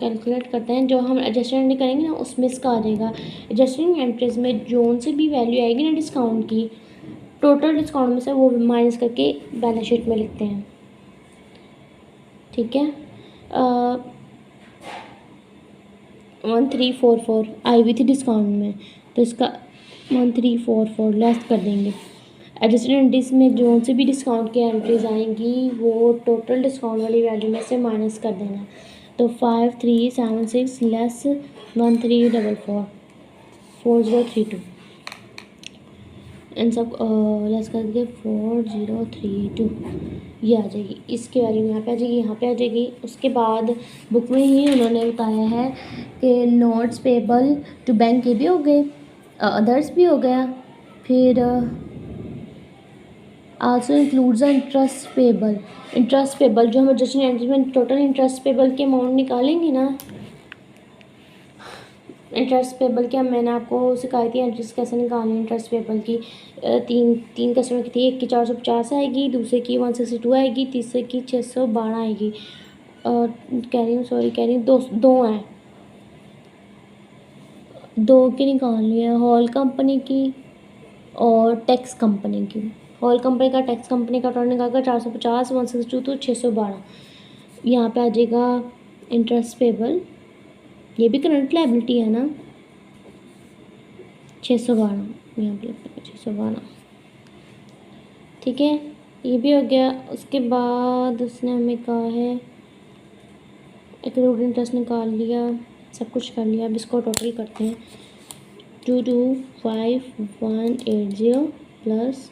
कैलकुलेट करते हैं, जो हम एडजस्टमेंट करेंगे ना उसमें इसका आ जाएगा। एडजस्टिंग एंट्रीज में जोन से भी वैल्यू आएगी ना डिस्काउंट की, टोटल डिस्काउंट में से वो माइनस करके बैलेंस शीट में लिखते हैं, ठीक है। 1344 आई हुई थी डिस्काउंट में, तो इसका 1344 लेस कर देंगे। एडजस्टेड एंट्रीज में जो से भी डिस्काउंट की एंट्रीज आएंगी वो टोटल डिस्काउंट वाली वैल्यू में से माइनस कर देना। तो 5376 लेस 1344, 4032, इन सब लेस करके 4032 ये आ जाएगी, इसकी वैल्यू यहाँ पे आ जाएगी, यहाँ पे आ जाएगी। उसके बाद बुक में ही उन्होंने बताया है कि नोट्स पेबल टू बैंक के भी हो गए, अदर्स भी हो गया, फिर also includes interest payable, interest payable जो हम एडजस्टेड एंट्री में टोटल इंटरेस्ट पेबल की अमाउंट निकालेंगे ना, इंटरेस्ट पेबल की मैंने आपको सिखाई थी एंट्रीज कैसे निकालनी इंटरेस्ट पेबल की। तीन कस्टमर की थी, एक की 450 आएगी, दूसरे की 162 आएगी, तीसरे की 612 आएगी, कह रही हूँ सॉरी, कह रही हूँ दो हैं, दो की निकालनी है, हॉल कंपनी की और टैक्स कंपनी की। हॉल कंपनी का टैक्स कंपनी का टोटल निकाल 450, 162 तो 612, यहाँ पे आ जाएगा इंटरेस्ट पेबल, ये भी करंट लायबिलिटी है ना, 612, यहाँ पे 612, ठीक है, ये भी हो गया। उसके बाद उसने हमें कहा है एक्रूड इंटरेस्ट निकाल लिया, सब कुछ कर लिया। अब इसको टोटल करते हैं। 225180 प्लस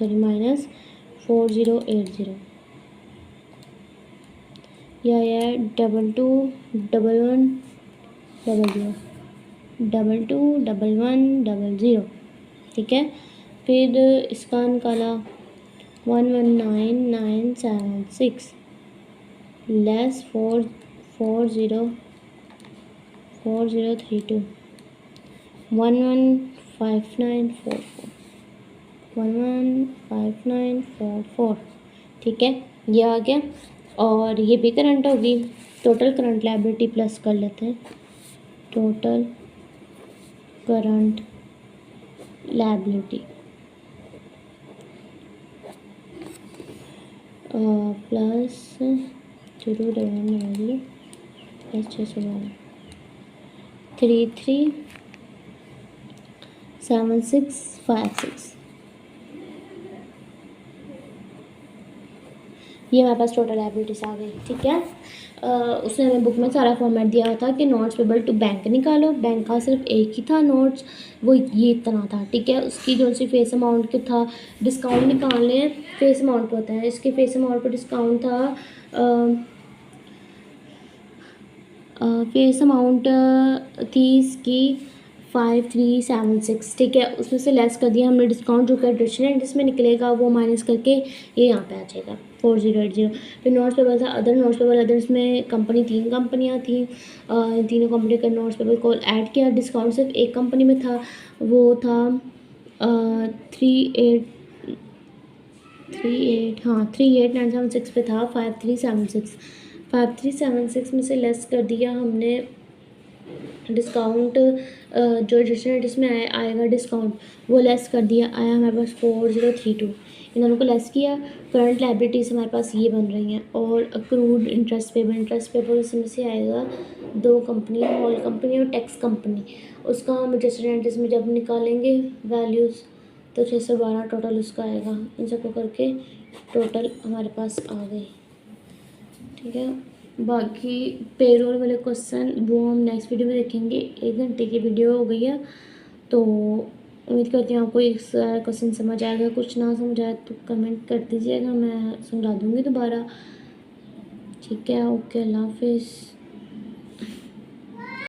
माइनस 4080, यह है 221100, 221100। ठीक है, फिर इसका निकाला 119976 लेस 4032 115944। ठीक है, ये आ गया। और ये भी करंट होगी। टोटल करंट लायबिलिटी प्लस कर लेते हैं। Total current liability plus 2211 plus 612 337656। ये हमारे पास टोटल लायबिलिटीज आ गई। ठीक है, उसने हमें बुक में सारा फॉर्मेट दिया था कि नोट्स पेबल टू बैंक निकालो। बैंक का सिर्फ एक ही था नोट्स, वो ये इतना था। ठीक है, उसकी जो सी फेस अमाउंट के था, डिस्काउंट निकालने हैं, फेस अमाउंट होता है। इसके फेस अमाउंट पर डिस्काउंट था, फेस अमाउंट थी इसकी 5376। ठीक है, उसमें से लेस कर दिया हमने डिस्काउंट, जो कि एडिशनल जिसमें निकलेगा वो माइनस करके ये यहाँ पे आ जाएगा 4080। फिर नोट्स पेबल था अदर, नोट्स पेबल अदर्स में कंपनी 3 कंपनियाँ थी। इन तीनों कंपनी का नोट्स पेबल को ऐड किया। डिस्काउंट सिर्फ एक कंपनी में था, वो था 389776 पे था। 5376 में से लेस कर दिया हमने डिस्काउंट, जो रजिस्टर्ड जिसमें आएगा डिस्काउंट वो लेस कर दिया, आया हमारे पास 4032। इन दोनों को लेस किया। करंट लायबिलिटीज़ हमारे पास ये बन रही हैं। और अक्रूड इंटरेस्ट पेबल इसमें से आएगा 2 कंपनी, हॉल कंपनी और टैक्स कंपनी। उसका हम रजिस्टर्ड जिसमें जब निकालेंगे वैल्यूज़ तो 612 टोटल उसका आएगा। इन सबको करके टोटल हमारे पास आ गई। ठीक है, बाकी पेरोल वाले क्वेश्चन वो हम नेक्स्ट वीडियो में देखेंगे। 1 घंटे की वीडियो हो गई है, तो उम्मीद करती हूँ आपको एक सारा क्वेश्चन समझ आएगा। कुछ ना समझ आए तो कमेंट कर दीजिएगा, मैं समझा दूँगी दोबारा। ठीक है, ओके, अल्लाह हाफिज़।